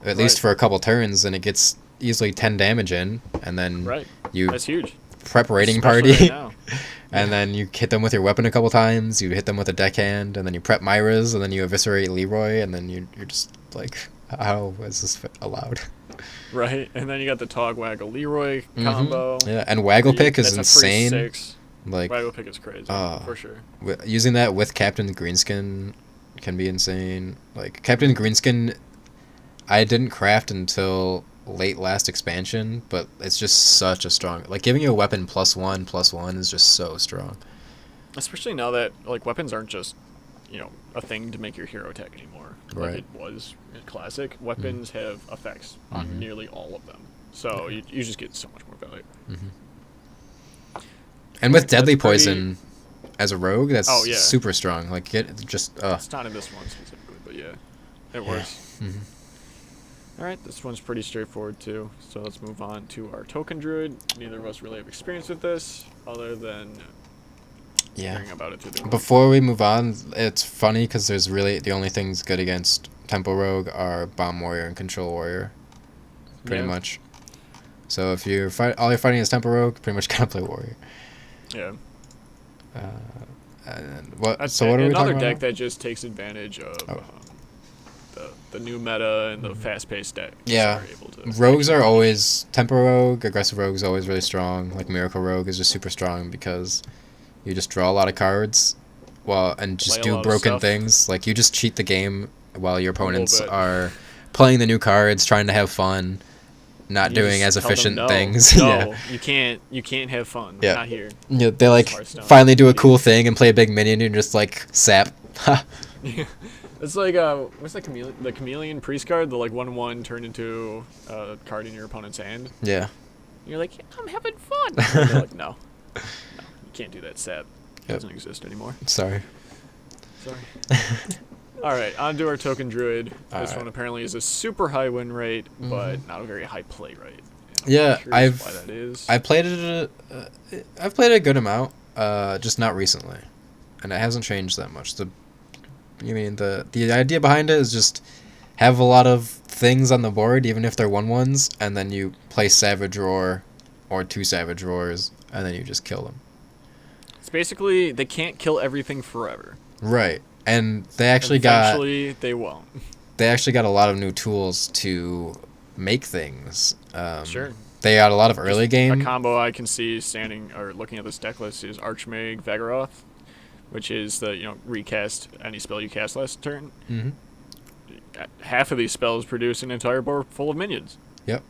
at least Right. for a couple turns, and it gets easily 10 damage in, and then Right. you That's huge. prep raiding Especially party, right now. and then you hit them with your weapon a couple times, you hit them with a deckhand, and then you prep Myra's, and then you eviscerate Leroy, and then you're just like, how is this allowed? Right. And then you got the Tog Waggle Leroy combo. Yeah, and Waggle Pick is That's a free insane. 6. Like Waggle Pick is crazy, for sure. using that with Captain Greenskin can be insane. Like Captain Greenskin, I didn't craft until late last expansion, but it's just such a strong. Like giving you a weapon +1/+1 is just so strong. Especially now that like weapons aren't just, a thing to make your hero attack anymore. Like Right. it was in Classic. Weapons have effects on nearly all of them. So you just get so much more value. And with That's Deadly pretty- Poison as a rogue, that's Oh, yeah. super strong. Like get just It's not in this one specifically, but yeah, it works. All right, this one's pretty straightforward too. So let's move on to our Token Druid. Neither of us really have experience with this, other than yeah. hearing about it through the Before we move on, it's funny because there's really the only things good against Tempo Rogue are Bomb Warrior and Control Warrior, pretty Yeah. much. So if you're all you're fighting is Tempo Rogue, pretty much gotta play Warrior. Yeah. And what? That's So what are we another talking deck about? that just takes advantage of the new meta and the fast-paced decks. Yeah. Are able to Rogues are always Tempo Rogue, aggressive Rogue is always really strong. Like Miracle Rogue is just super strong because you just draw a lot of cards, and just Play a do lot of broken stuff. things. Like you just cheat the game while your opponents bit. are playing the new cards, trying to have fun, not You doing just as tell them, efficient no, things. No, yeah. you can't have fun. Yeah. Not here. Yeah, they like Hearthstone. finally do a cool thing and play a big minion and just like sap. It's like what's the chameleon priest card? The like 1/1 turned into a card in your opponent's hand. Yeah. And you're like, I'm having fun. And they're like, no, you can't do that. Sap doesn't exist anymore. Sorry. Sorry. All right, on to our Token Druid. This Alright. one apparently is a super high win rate, but not a very high play rate. And I'm Yeah, curious why that is. I've played a good amount, just not recently, and it hasn't changed that much. The idea behind it is just have a lot of things on the board, even if they're 1/1s, and then you play Savage Roar or 2 Savage Roars, and then you just kill them. It's basically they can't kill everything forever. Right, and they actually got Eventually, they won't. a lot of new tools to make things. Sure. they got a lot of early A game. combo I can see standing or looking at this deck list is Archmage Vagaroth, which is the recast any spell you cast last turn. Mm-hmm. Half of these spells produce an entire board full of minions. Yep.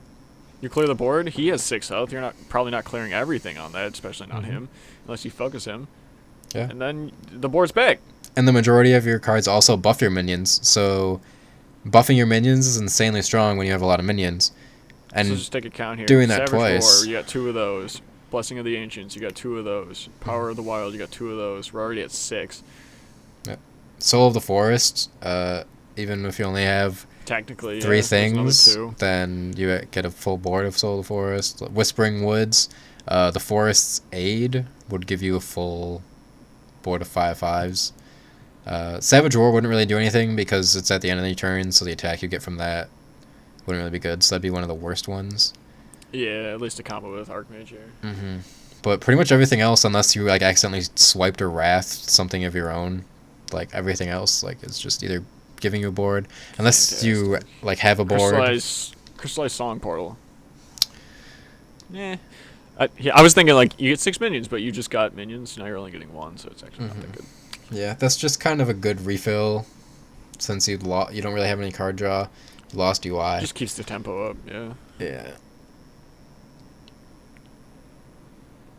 You clear the board. He has 6 health. You're probably not clearing everything on that, especially not him, unless you focus him. Yeah. And then the board's back. And the majority of your cards also buff your minions, so buffing your minions is insanely strong when you have a lot of minions. And So just take a count here. doing that Savage twice. War, you got 2 of those. Blessing of the Ancients, you got 2 of those. Power of the Wild, you got 2 of those. We're already at 6. Soul of the Forest, even if you only have Technically, 3 there's another things, 2. then you get a full board of Soul of the Forest. Whispering Woods, the Forest's Aid would give you a full board of 5/5s. Savage War wouldn't really do anything because it's at the end of the turn, so the attack you get from that wouldn't really be good. So that'd be one of the worst ones. Yeah, at least a combo with Archmage here. Mm-hmm. But pretty much everything else, unless you like accidentally swiped or wrathed something of your own, like everything else, like it's just either giving you a board, unless you like have a board. Crystallized Song Portal. Yeah. I was thinking like you get 6 minions, but you just got minions. Now you're only getting 1, so it's actually not that good. Yeah, that's just kind of a good refill, since you don't really have any card draw. You lost UI. Just keeps the tempo up. Yeah. Yeah.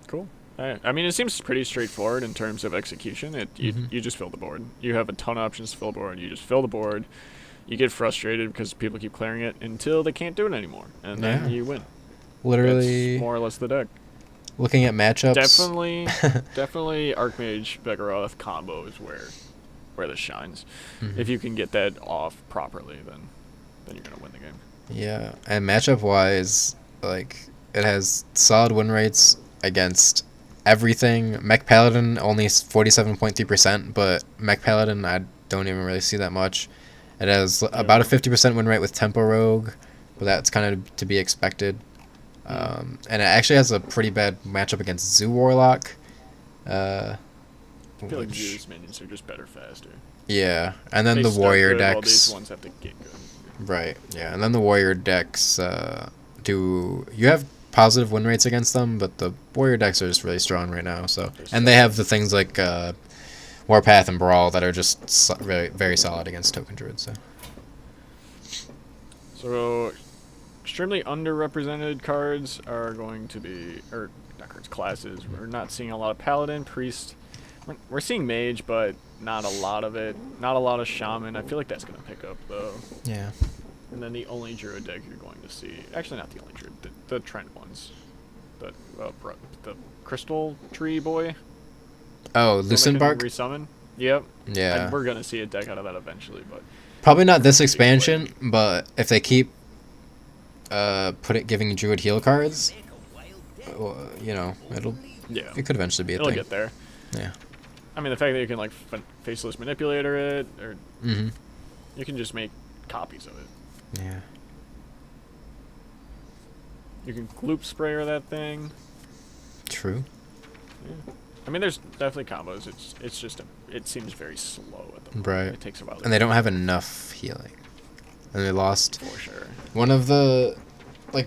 Cool. I mean, it seems pretty straightforward in terms of execution. You just fill the board. You have a ton of options to fill the board. You just fill the board. You get frustrated because people keep clearing it until they can't do it anymore, and then you win. Literally, That's more or less the deck. looking at matchups. Definitely Archmage Vagaroth combo is where this shines. If you can get that off properly, then you're gonna win the game. Yeah, and matchup wise, like it has solid win rates against everything. Mech Paladin only 47.3%, but Mech Paladin I don't even really see that much. It has about a 50% win rate with Tempo Rogue, but that's kind of to be expected. And it actually has a pretty bad matchup against Zoo Warlock. I feel like Zoo's minions are just better faster. Yeah, and then They the start warrior good, while decks. these ones have to get good. Right. Yeah, and then the warrior decks you have positive win rates against them, but the warrior decks are just really strong right now. So, and they have the things like Warpath and Brawl that are just very very solid against Token Druid. So, extremely underrepresented cards are going to be, or not cards, classes. We're not seeing a lot of Paladin, Priest. We're seeing Mage, but not a lot of it. Not a lot of Shaman. I feel like that's going to pick up, though. Yeah. And then the only Druid deck you're going to see, actually not the only Druid, the Trent ones. The Crystal Tree Boy. Oh, Lucent Bark? Resummon. Yep. Yeah. And we're going to see a deck out of that eventually, but Probably not this expansion, but if they keep giving Druid heal cards, it could eventually be a it'll thing. get there. Yeah. I mean, the fact that you can like faceless manipulator it, or Mhm. you can just make copies of it. Yeah. You can gloop sprayer that thing. True. Yeah. I mean, there's definitely combos. It's just it seems very slow at the moment. Right. It takes a while. And they don't have enough healing. And they lost for sure. one of the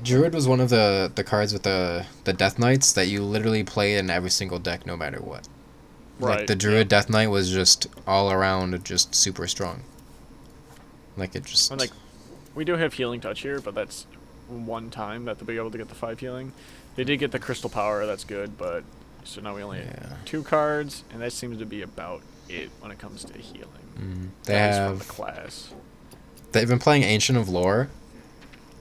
Druid was one of the cards with the Death Knights that you literally play in every single deck no matter what. Right. Like the Druid Death Knight was just all around just super strong. Like it just And like, we do have healing touch here, but that's one time that they'll be able to get the 5 healing. They did get the crystal power, that's good, but so now we only have 2 cards, and that seems to be about it when it comes to healing. They at least have from the class. They've been playing Ancient of Lore.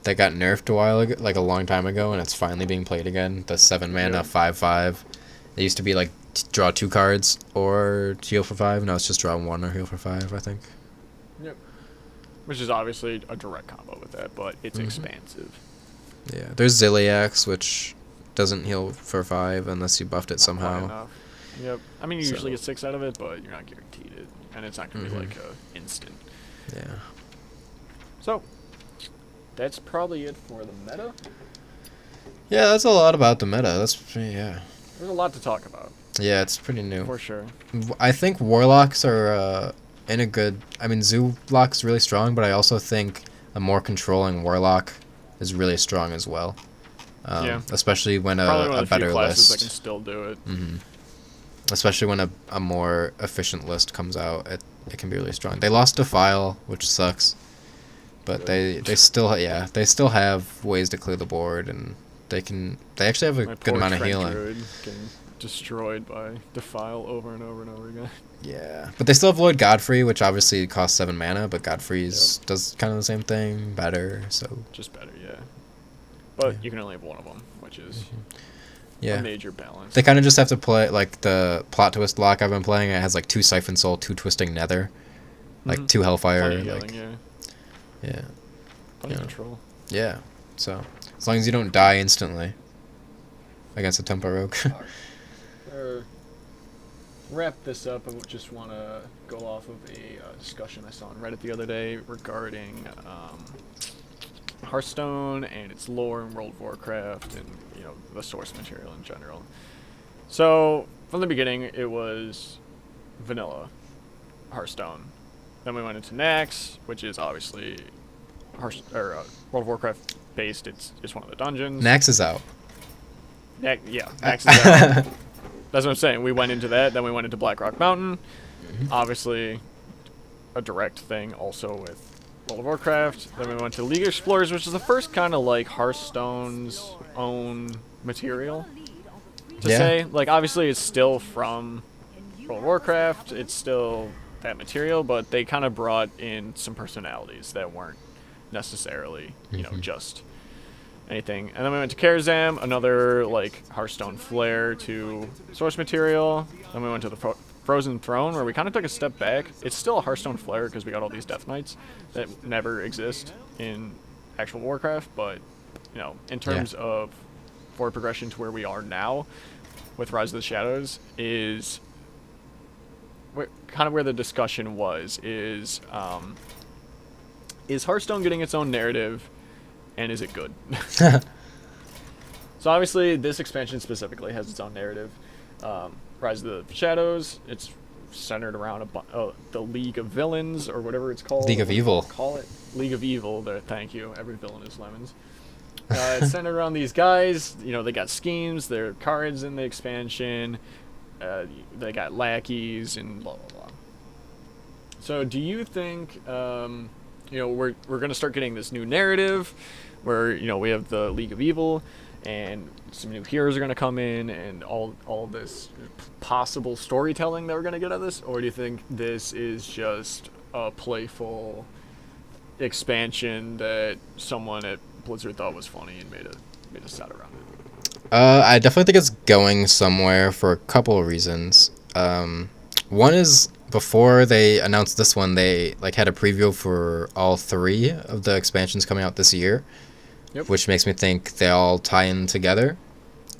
That got nerfed a while ago, like a long time ago, and it's finally being played again. The 7 mana 5/5. It used to be like draw 2 cards or heal for 5. Now it's just draw 1 or heal for 5, I think. Yep. Which is obviously a direct combo with that, but it's expansive. Yeah, there's Ziliax, which doesn't heal for 5 unless you buffed it Not somehow. enough. Yep. I mean, you So- usually get 6 out of it, but you're not guaranteed it, and it's not gonna be like a instant. Yeah. So, that's probably it for the meta. Yeah, that's a lot about the meta. Yeah. There's a lot to talk about, Yeah, it's pretty new. for sure. I think Warlocks are in a good... I mean, Zoolock's really strong, but I also think a more controlling Warlock is really strong as well. Yeah. Especially when Probably one a of the few better classes that can list, still do it. especially when a more efficient list comes out, it can be really strong. They lost Defile, which sucks, but they still have ways to clear the board, and they actually have a My good poor amount of Trent healing. Druid getting destroyed by Defile over and over and over again. Yeah, but they still have Lord Godfrey, which obviously costs 7 mana, but Godfrey's does kind of the same thing, better. So Just better, yeah. But Yeah. you can only have one of them, which is a yeah, major balance. they kind of just have to play like the Plot Twist block I've been playing. It has like 2 Siphon Soul, 2 Twisting Nether, like Mhm. 2 Hellfire, Plenty of healing, like yeah. yeah, Plenty of yeah. control. yeah. So as long as you don't die instantly against a Tempo Rogue. Wrap this up, I just want to go off of a discussion I saw on Reddit the other day regarding Hearthstone and its lore in World of Warcraft and the source material in general. So from the beginning, it was vanilla Hearthstone. Then we went into Nax, which is obviously World of Warcraft based. It's one of the dungeons. Nax is out. Nax is out. That's what I'm saying. We went into that, then we went into Blackrock Mountain. Obviously, a direct thing also with World of Warcraft. Then we went to League of Explorers, which is the first kind of like Hearthstone's own material. To Yeah. say, like, obviously it's still from World of Warcraft, it's still that material, but they kind of brought in some personalities that weren't necessarily, just anything. And then we went to Karazam, another like Hearthstone flair to source material. Then we went to the Frozen Throne, where we kind of took a step back. It's still a Hearthstone flair because we got all these Death Knights that never exist in actual Warcraft, but in terms of forward progression to where we are now with Rise of the Shadows is kind of where the discussion is Hearthstone getting its own narrative? And is it good? So obviously, this expansion specifically has its own narrative. Rise of the Shadows. It's centered around the League of Villains or whatever it's called. League of Evil. Call it League of Evil. Thank you. Every villain is lemons. It's centered around these guys. They got schemes. There are cards in the expansion. They got lackeys and blah blah blah. So do you think we're gonna start getting this new narrative where we have the League of Evil and some new heroes are gonna come in and all this possible storytelling that we're gonna get out of this, or do you think this is just a playful expansion that someone at Blizzard thought was funny and made a set around it? I definitely think it's going somewhere for a couple of reasons. One is before they announced this one, they had a preview for all 3 of the expansions coming out this year, which makes me think they all tie in together.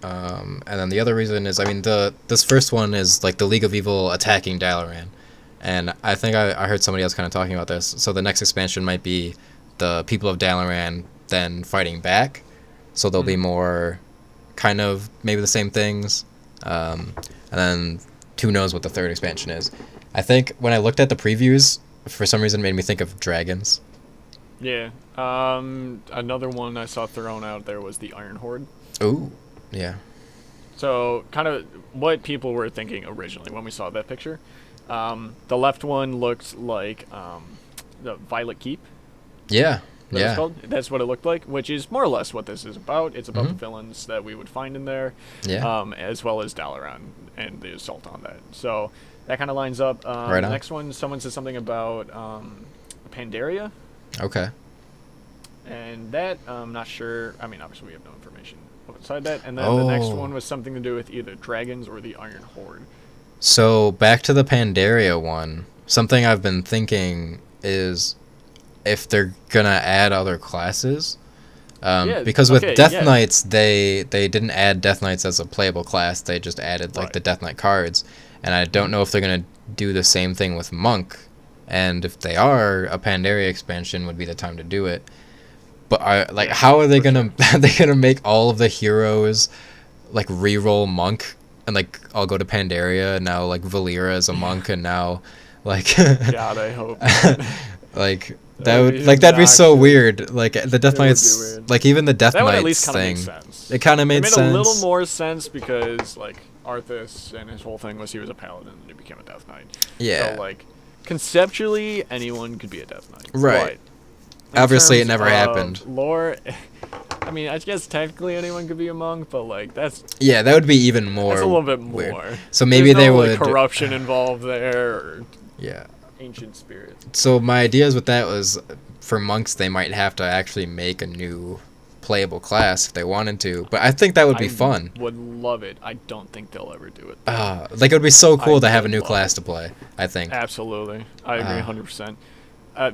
And then the other reason is, this first one is like the League of Evil attacking Dalaran, and I think I heard somebody else kind of talking about this. So the next expansion might be the people of Dalaran then fighting back, so there'll be more kind of maybe the same things, and then who knows what the third expansion is. I think when I looked at the previews, for some reason it made me think of dragons. Yeah. Another one I saw thrown out there was the Iron Horde. Ooh, yeah. So kind of what people were thinking originally when we saw that picture. The left one looked like the Violet Keep. Yeah. It's called. That's what it looked like, which is more or less what this is about. It's about the villains that we would find in there, as well as Dalaran and the assault on that. So that kind of lines up. Right on. The next one, someone said something about Pandaria, Okay. and that I'm not sure. Obviously we have no information outside that. And then the next one was something to do with either dragons or the Iron Horde. So back to the Pandaria one, something I've been thinking is if they're gonna add other classes, because with Death Knights they didn't add Death Knights as a playable class, they just added the Death Knight cards, and I don't know if they're gonna do the same thing with Monk, and if they are, a Pandaria expansion would be the time to do it. But how are they gonna are they gonna make all of the heroes reroll Monk and all go to Pandaria, and now Valeera is a monk, and now God, I hope. that'd be so weird. Like the Death It would be Knights, weird. like even the Death That would at Knights least kind of thing. make sense. It kind of made It sense. made a little more sense because like Arthas and his whole thing was he was a paladin and he became a Death Knight. Yeah. So like conceptually, anyone could be a Death Knight. Right. But in Obviously, it terms never of happened. Lore. I mean, I guess technically anyone could be a monk, but like that's Yeah, that would be even more. a little bit weird. more. So maybe There's they no, would. like, corruption involved there, or Yeah. ancient spirits. So my ideas with that was, for monks, they might have to actually make a new playable class if they wanted to. But I think that would be fun. Would love it. I don't think they'll ever do it. Like it would be so cool I to have a would new love class it. to play. I think. Absolutely, I agree 100%.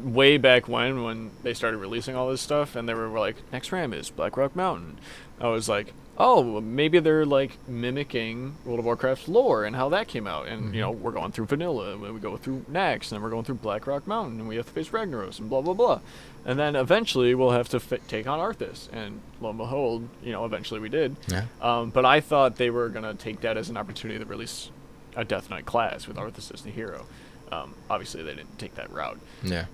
Way back when they started releasing all this stuff, and they were like, next ram is Blackrock Mountain. I was like, oh, well, maybe they're like mimicking World of Warcraft's lore and how that came out. And you know, we're going through vanilla, and we go through Nax, and then we're going through Blackrock Mountain, and we have to face Ragnaros, and blah blah blah. And then eventually we'll have to take on Arthas, and lo and behold, you know, eventually we did. Yeah. But I thought they were gonna take that as an opportunity to release a Death Knight class with Arthas as the hero. Obviously, they didn't take that route. Yeah.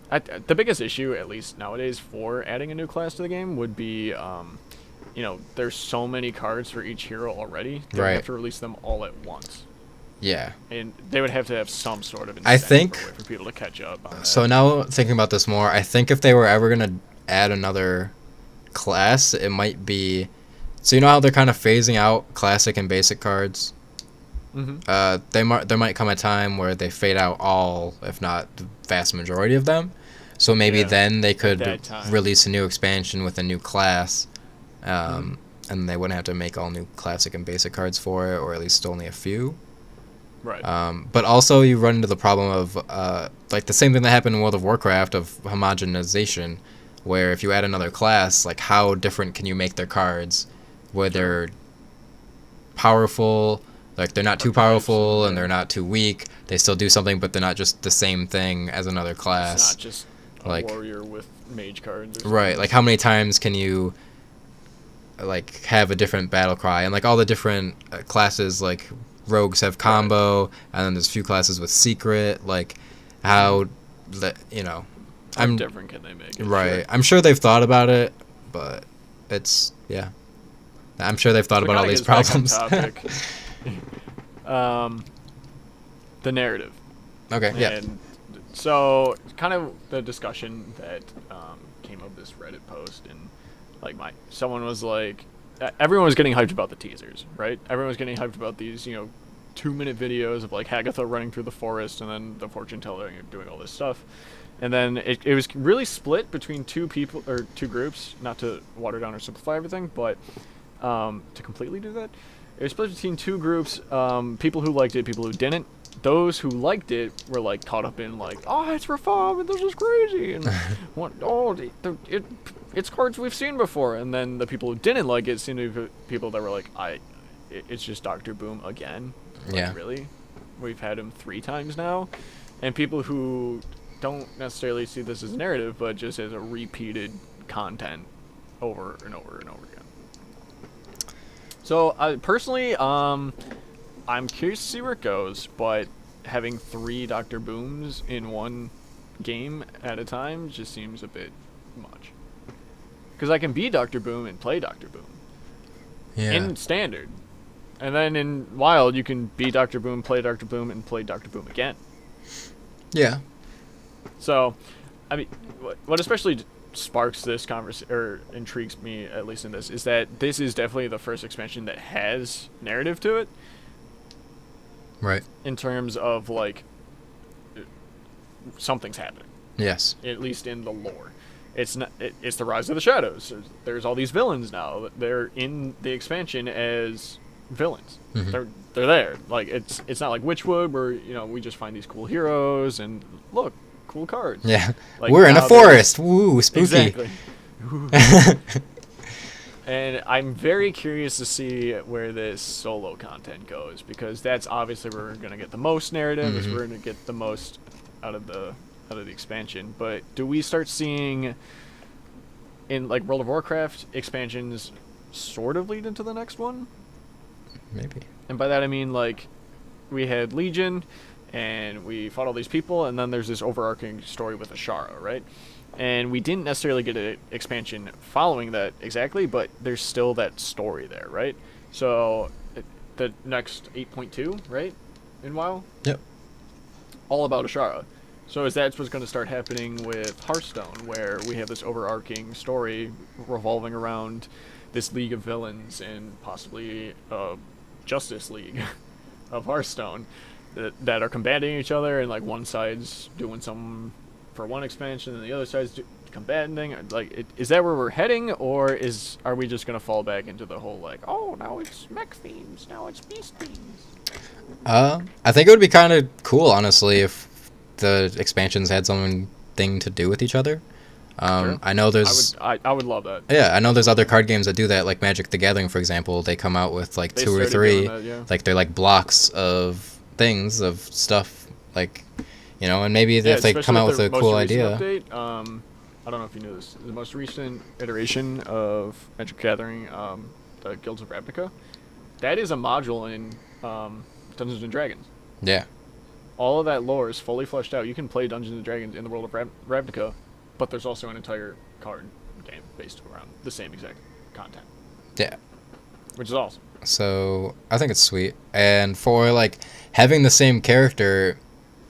The biggest issue, at least nowadays, for adding a new class to the game would be, you know, there's so many cards for each hero already. They would Right. have to release them all at once. Yeah. And they would have to have some sort of I incentive think- or way for people to catch up on that. So now thinking about this more, I think if they were ever gonna add another class, it might be. So you know how they're kind of phasing out classic and basic cards. There might come a time where they fade out all, if not the vast majority of them. So maybe Yeah, then they could that time. release a new expansion with a new class, and they wouldn't have to make all new classic and basic cards for it, or at least only a few. Right. But also you run into the problem of like the same thing that happened in World of Warcraft of homogenization, where if you add another class, like how different can you make their cards, where they're powerful, like they're not too powerful and they're not too weak. They still do something, but they're not just the same thing as another It's class. not just a like- warrior with mage cards. Or Right, something. like how many times can you like have a different battle cry, and like all the different classes, like rogues have combo, and then there's a few classes with secret, like how you know, How I'm different can they make it? right. Sure. I'm sure they've thought about it, but it's I'm sure they've thought So about all kinda these gets back on problems. topic. The narrative. Okay, yeah. And so, kind of the discussion that came of this Reddit post, and like someone was like, everyone was getting hyped about the teasers, right? Everyone was getting hyped about these, you know, 2-minute videos of like Hagatha running through the forest and then the fortune teller doing all this stuff. And then it was really split between two groups, not to water down or simplify everything, but to completely do that, it was split between two groups, people who liked it, people who didn't. Those who liked it were like caught up in like, oh, it's reform and this is crazy, and it's cards we've seen before. And then the people who didn't like it seemed to be people that were like, it's just Dr. Boom again. Like, Yeah. really? We've had him 3 times now. And people who don't necessarily see this as a narrative, but just as a repeated content over and over and over again. So personally, I'm curious to see where it goes, but having 3 Dr. Booms in one game at a time just seems a bit much. Because I can be Dr. Boom and play Dr. Boom Yeah. in standard. And then in Wild, you can be Dr. Boom, play Dr. Boom, and play Dr. Boom again. Yeah. So, I mean, what especially sparks this conversation, or intrigues me, at least in this, is that this is definitely the first expansion that has narrative to it. Right. In terms of like something's happening, Yes. at least in the lore. It's not. It's the Rise of the Shadows. There's all these villains now. They're in the expansion as villains. They're there. Like it's not like Witchwood where we just find these cool heroes and look cool cards. Yeah. Like, We're in a now forest. Woo, spooky. Exactly. And I'm very curious to see where this solo content goes, because that's obviously where we're going to get the most narrative, is we're going to get the most out of the expansion. But do we start seeing in like World of Warcraft expansions sort of lead into the next one? Maybe. And by that I mean like we had Legion, and we fought all these people, and then there's this overarching story with Ashara, right? And we didn't necessarily get an expansion following that exactly, but there's still that story there, right? So the next 8.2, right, in WoW? Yep. All about Ashara. So is that what's going to start happening with Hearthstone, where we have this overarching story revolving around this League of Villains and possibly Justice League of Hearthstone that are combating each other, and like one side's doing something for one expansion and the other side's combating? Like, is that where we're heading, or are we just gonna fall back into the whole like, oh, now it's mech themes, now it's beast themes? I think it would be kind of cool, honestly, if the expansions had something to do with each other. Sure. I know there's. I would love that. Yeah, I know there's other card games that do that, like Magic the Gathering, for example. They come out with like They 2 or started 3, doing that, yeah. like they're like blocks of things of stuff, like, you know, and maybe Yeah, if they come out with their a cool most recent idea. Update, I don't know if you knew this. The most recent iteration of Magic the Gathering, the Guilds of Ravnica, that is a module in Dungeons and Dragons. Yeah. All of that lore is fully fleshed out. You can play Dungeons and Dragons in the world of Ravnica, but there's also an entire card game based around the same exact content, Yeah. which is awesome. So I think it's sweet, and for like having the same character,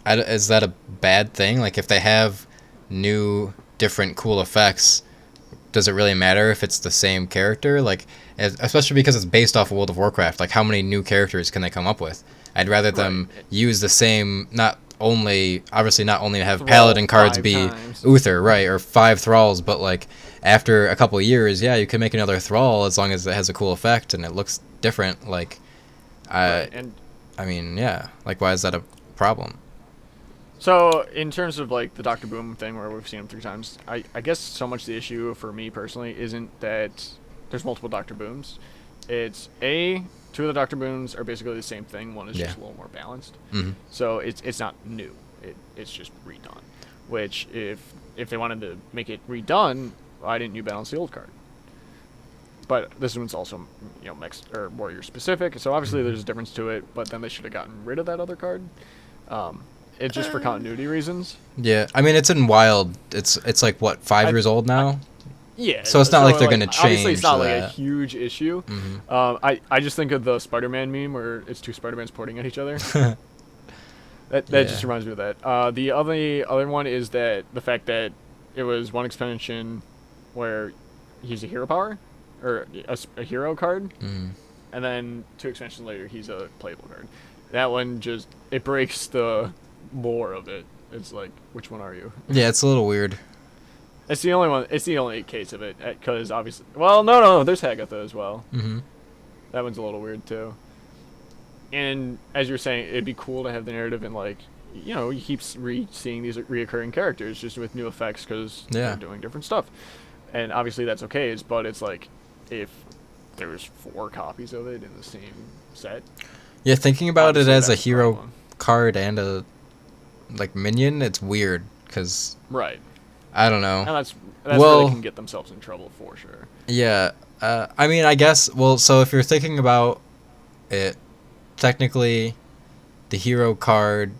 is that a bad thing? Like if they have new, different, cool effects, does it really matter if it's the same character? Like, especially because it's based off of World of Warcraft. Like, how many new characters can they come up with? I'd rather them use the same, not only have Thrall Paladin cards 5 be times. Uther, right, or 5 Thralls, but like after a couple of years, yeah, you can make another Thrall as long as it has a cool effect and it looks different. Like, And I mean, yeah, like why is that a problem? so, in terms of like the Dr. Boom thing, where we've seen him 3 times, I guess so much the issue for me personally isn't that there's multiple Dr. Booms. It's 2 of the Dr. Booms are basically the same thing. One is just a little more balanced. Mhm. So it's not new. It's just redone. Which if they wanted to make it redone, why didn't you balance the old card? But this one's also, you know, mixed or warrior specific. So obviously there's a difference to it. But then they should have gotten rid of that other card. It's just for continuity reasons. Yeah, I mean, it's in Wild. It's like what, 5 years old now? Yeah. So it's not like they're gonna Obviously, it's change not like a that. huge issue. I just think of the Spider-Man meme where it's 2 Spider-Mans pointing at each other. That just reminds me of that. The other one is that the fact that it was one expansion where he's a hero power or a hero card, and then 2 expansions later he's a playable card. That one just it breaks the lore of it. It's like, which one are you? Yeah, it's a little weird. It's the only one. It's the only case of it, because obviously. Well, no. There's Hagatha as well. Mm-hmm. That one's a little weird too. And as you're saying, it'd be cool to have the narrative and like, you know, you keep seeing these reoccurring characters just with new effects because they're doing different stuff. And obviously that's okay. But it's like, if there's 4 copies of it in the same set. Yeah, thinking about it obviously as a that's hero problem. card and a like minion, it's weird because Right. I don't know. And that's where Well- they can get themselves in trouble for sure. Yeah, I mean, I guess. Well, so if you're thinking about it, technically, the hero card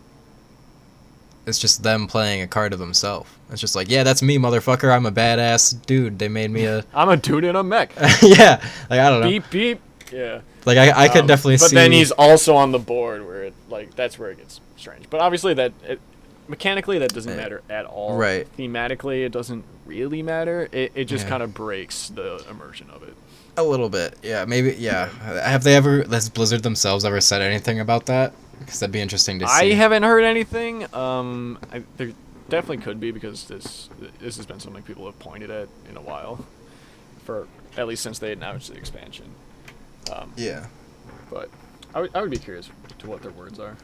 is just them playing a card of themselves. It's just like, yeah, that's me, motherfucker. I'm a badass dude. They made me a I'm a dude in a mech. yeah. Like I don't know. Beep beep. Yeah. Like I could definitely but see. then he's also on the board where it like that's where it gets strange. But obviously mechanically that doesn't matter at all. Right. Thematically it doesn't really matter. It just Yeah. kind of breaks the immersion of it. A little bit, yeah, maybe, yeah. Has Blizzard themselves ever said anything about that? Because that'd be interesting to see. I haven't heard anything. There definitely could be because this has been something people have pointed at in a while, for at least since they announced the expansion. Yeah. But I would be curious to what their words are.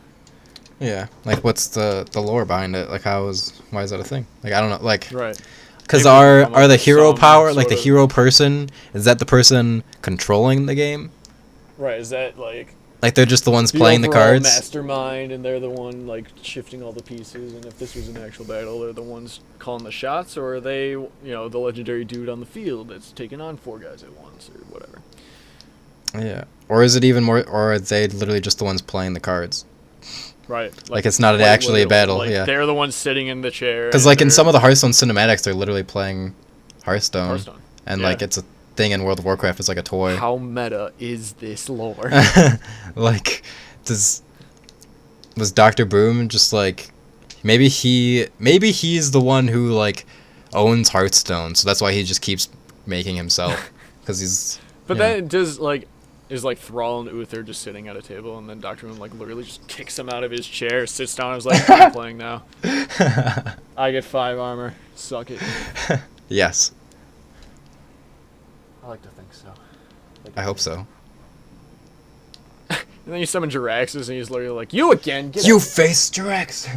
Yeah, like what's the lore behind it? Like why is that a thing? Like I don't know, like Right. because Maybe come up are the with hero some power, like the sort of- hero person, is that the person controlling the game? Right. Is that like Like they're just the ones playing the overall cards? mastermind, and they're the one like shifting all the pieces, and if this was an actual battle, they're the ones calling the shots, or are they, you know, the legendary dude on the field that's taking on 4 guys at once, or whatever? Yeah. Or is it even more, or are they literally just the ones playing the cards? Right. Like it's not quite actually a literal. battle. Like, Yeah. they're the ones sitting in the chair. Because and like in they're- some of the Hearthstone cinematics, they're literally playing Hearthstone, and Yeah. like it's a thing in World of Warcraft. It's like a toy. How meta is this lore? Like, was Dr. Boom just like maybe he's the one who like owns Hearthstone, so that's why he just keeps making himself because he's. But you know. then does like is like Thrall and Uther just sitting at a table, and then Dr. Moon like literally just kicks him out of his chair, sits down, and is like, I'm playing now. I get 5 armor. Suck it. Yes, I like to think so. I hope so. And then you summon Jiraxis, and he's literally like, you again? Get You out." face Drax.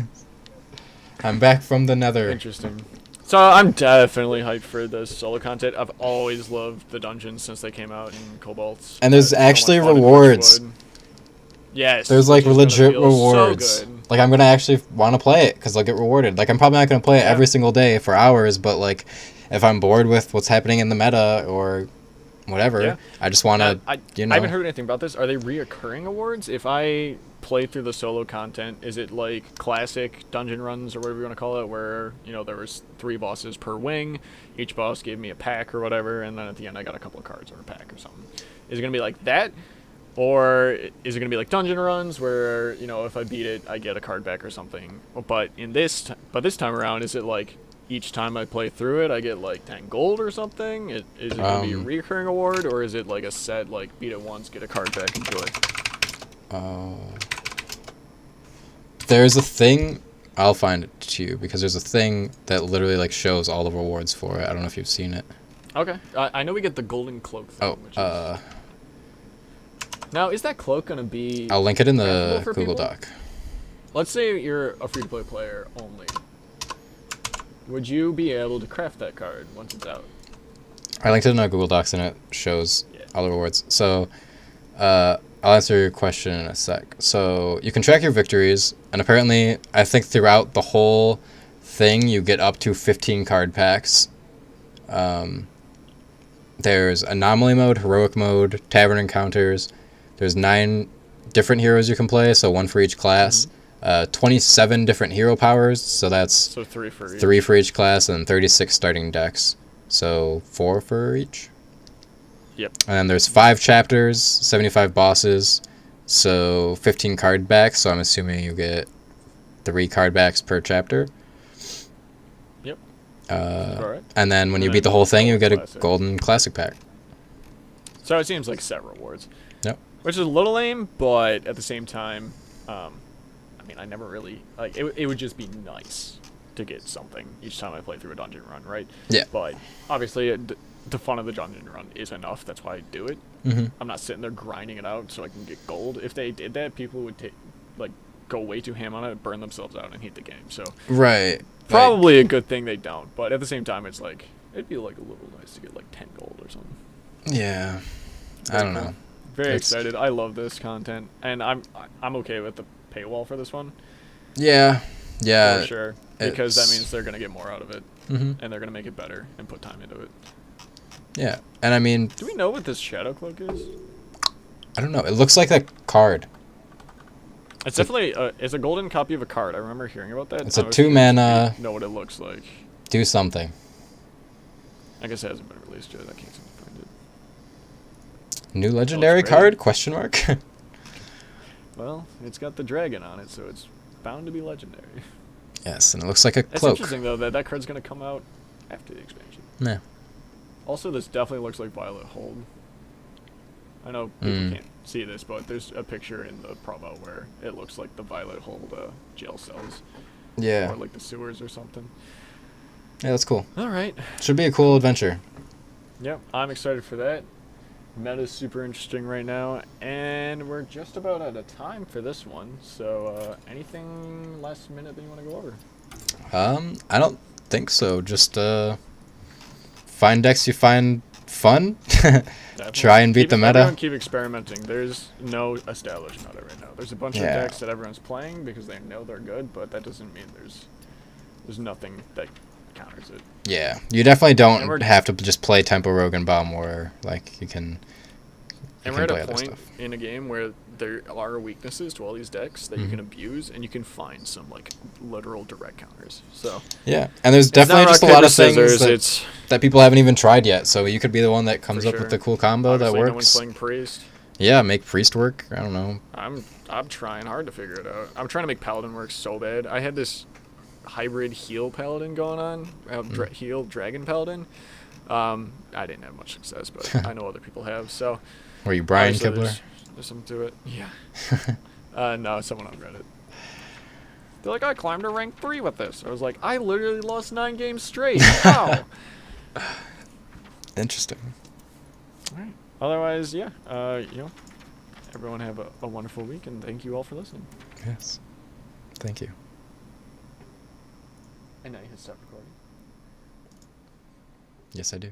I'm back from the Nether. Interesting. So I'm definitely hyped for the solo content. I've always loved the dungeons since they came out in Cobalt. And there's It's so much actually fun in rewards. Witchwood. Yes. There's like which is gonna legit feel rewards. So good. Like I'm gonna actually want to play it because I'll get rewarded. Like I'm probably not gonna play it Yeah. every single day for hours, but like if I'm bored with what's happening in the meta or whatever, Yeah. I just want to, I you know. haven't heard anything about this. Are they reoccurring awards? If I play through the solo content, is it like classic dungeon runs or whatever you want to call it, where there was 3 bosses per wing, each boss gave me a pack or whatever, and then at the end I got a couple of cards or a pack or something? Is it gonna be like that, or is it gonna be like dungeon runs where if I beat it I get a card back or something? But this time around, is it like each time I play through it I get like 10 gold or something? Is it gonna be a recurring award, or is it like a set like beat it once, get a card back, enjoy? There's a thing. I'll find it to you because there's a thing that literally like shows all the rewards for it. I don't know if you've seen it. Okay, I know we get the golden cloak thing. Oh, which is... Now, is that cloak gonna be? I'll link it in the craftable for Google people? Doc. Let's say you're a free-to-play player only. Would you be able to craft that card once it's out? I linked it in our Google Docs and it shows Yeah. all the rewards. So, I'll answer your question in a sec. So, you can track your victories, and apparently, I think throughout the whole thing, you get up to 15 card packs. There's Anomaly Mode, Heroic Mode, Tavern Encounters. There's 9 different heroes you can play, so 1 for each class. 27 different hero powers, so that's So 3 for each. 3 for each class, and 36 starting decks. So 4 for each. Yep. And then there's 5 chapters, 75 bosses, so 15 card backs. So I'm assuming you get 3 card backs per chapter. Yep. Uh, Alright. and then when And you then beat the whole thing, you get a classic. golden classic pack. So it seems like set rewards. Yep. Which is a little lame, but at the same time, I mean, I never really like it. It would just be nice to get something each time I play through a dungeon run, right? Yeah. But obviously, the fun of the dungeon run is enough. That's why I do it. Mm-hmm. I'm not sitting there grinding it out so I can get gold. If they did that, people would go way too ham on it, burn themselves out, and hate the game. So Right. probably a good thing they don't. But at the same time, it's like it'd be like a little nice to get like 10 gold or something. Yeah. I Very don't cool. know. Very It's- excited. I love this content, and I'm okay with the paywall for this one Yeah. Yeah. for sure, because that it's- means they're gonna get more out of it, Mm-hmm. and they're gonna make it better and put time into it. Yeah. And I mean, Do we know what this shadow cloak is? I don't know. It looks like a card. It's definitely it's a golden copy of a card. I remember hearing about that. It's I a was 2 curious if mana. you know what it looks like. Do something. I guess it hasn't been released yet. I can't seem to find it. New legendary great. card? Question mark. Well, it's got the dragon on it, so it's bound to be legendary. Yes, and it looks like a It's cloak. interesting though that card's gonna come out after the expansion. Yeah. Also, this definitely looks like Violet Hold. I know people can't see this, but there's a picture in the promo where it looks like the Violet Hold jail cells, Yeah. or like the sewers or something. Yeah, that's cool. All right. Should be a cool adventure. Yep, I'm excited for that. Meta's super interesting right now, and we're just about out of time for this one. So, anything last minute that you want to go over? I don't think so. Just find decks you find fun. Definitely. Try and beat the meta. Everyone keep experimenting. There's no established meta right now. There's a bunch Yeah. of decks that everyone's playing because they know they're good, but that doesn't mean there's nothing that counters it. Yeah, you definitely And we're- don't have to just play Tempo Rogue and Bomb Warrior. Like you can And can we're at play a other point stuff. in a game where there are weaknesses to all these decks that you Mm-hmm. can abuse, and you can find some like literal direct counters. So Yeah, and there's it's not definitely rock, just a paper, lot of scissors. things It's that people haven't even tried yet. So you could be the one that comes for up with sure. the cool combo Obviously, that no one's works. playing priest. Yeah, make priest work. I don't know. I'm trying hard to figure it out. I'm trying to make paladin work so bad. I had this hybrid heal paladin going on, heal dragon paladin. I didn't have much success, but I know other people have. So Were you Brian obviously Kibler? there's something to it. Yeah. No, someone on Reddit. They're like, I climbed to rank 3 with this. I was like, I literally lost 9 games straight. How? Interesting. Alright. Otherwise, yeah. Everyone have a wonderful week, and thank you all for listening. Yes. Thank you. And now you can stop recording. Yes, I do.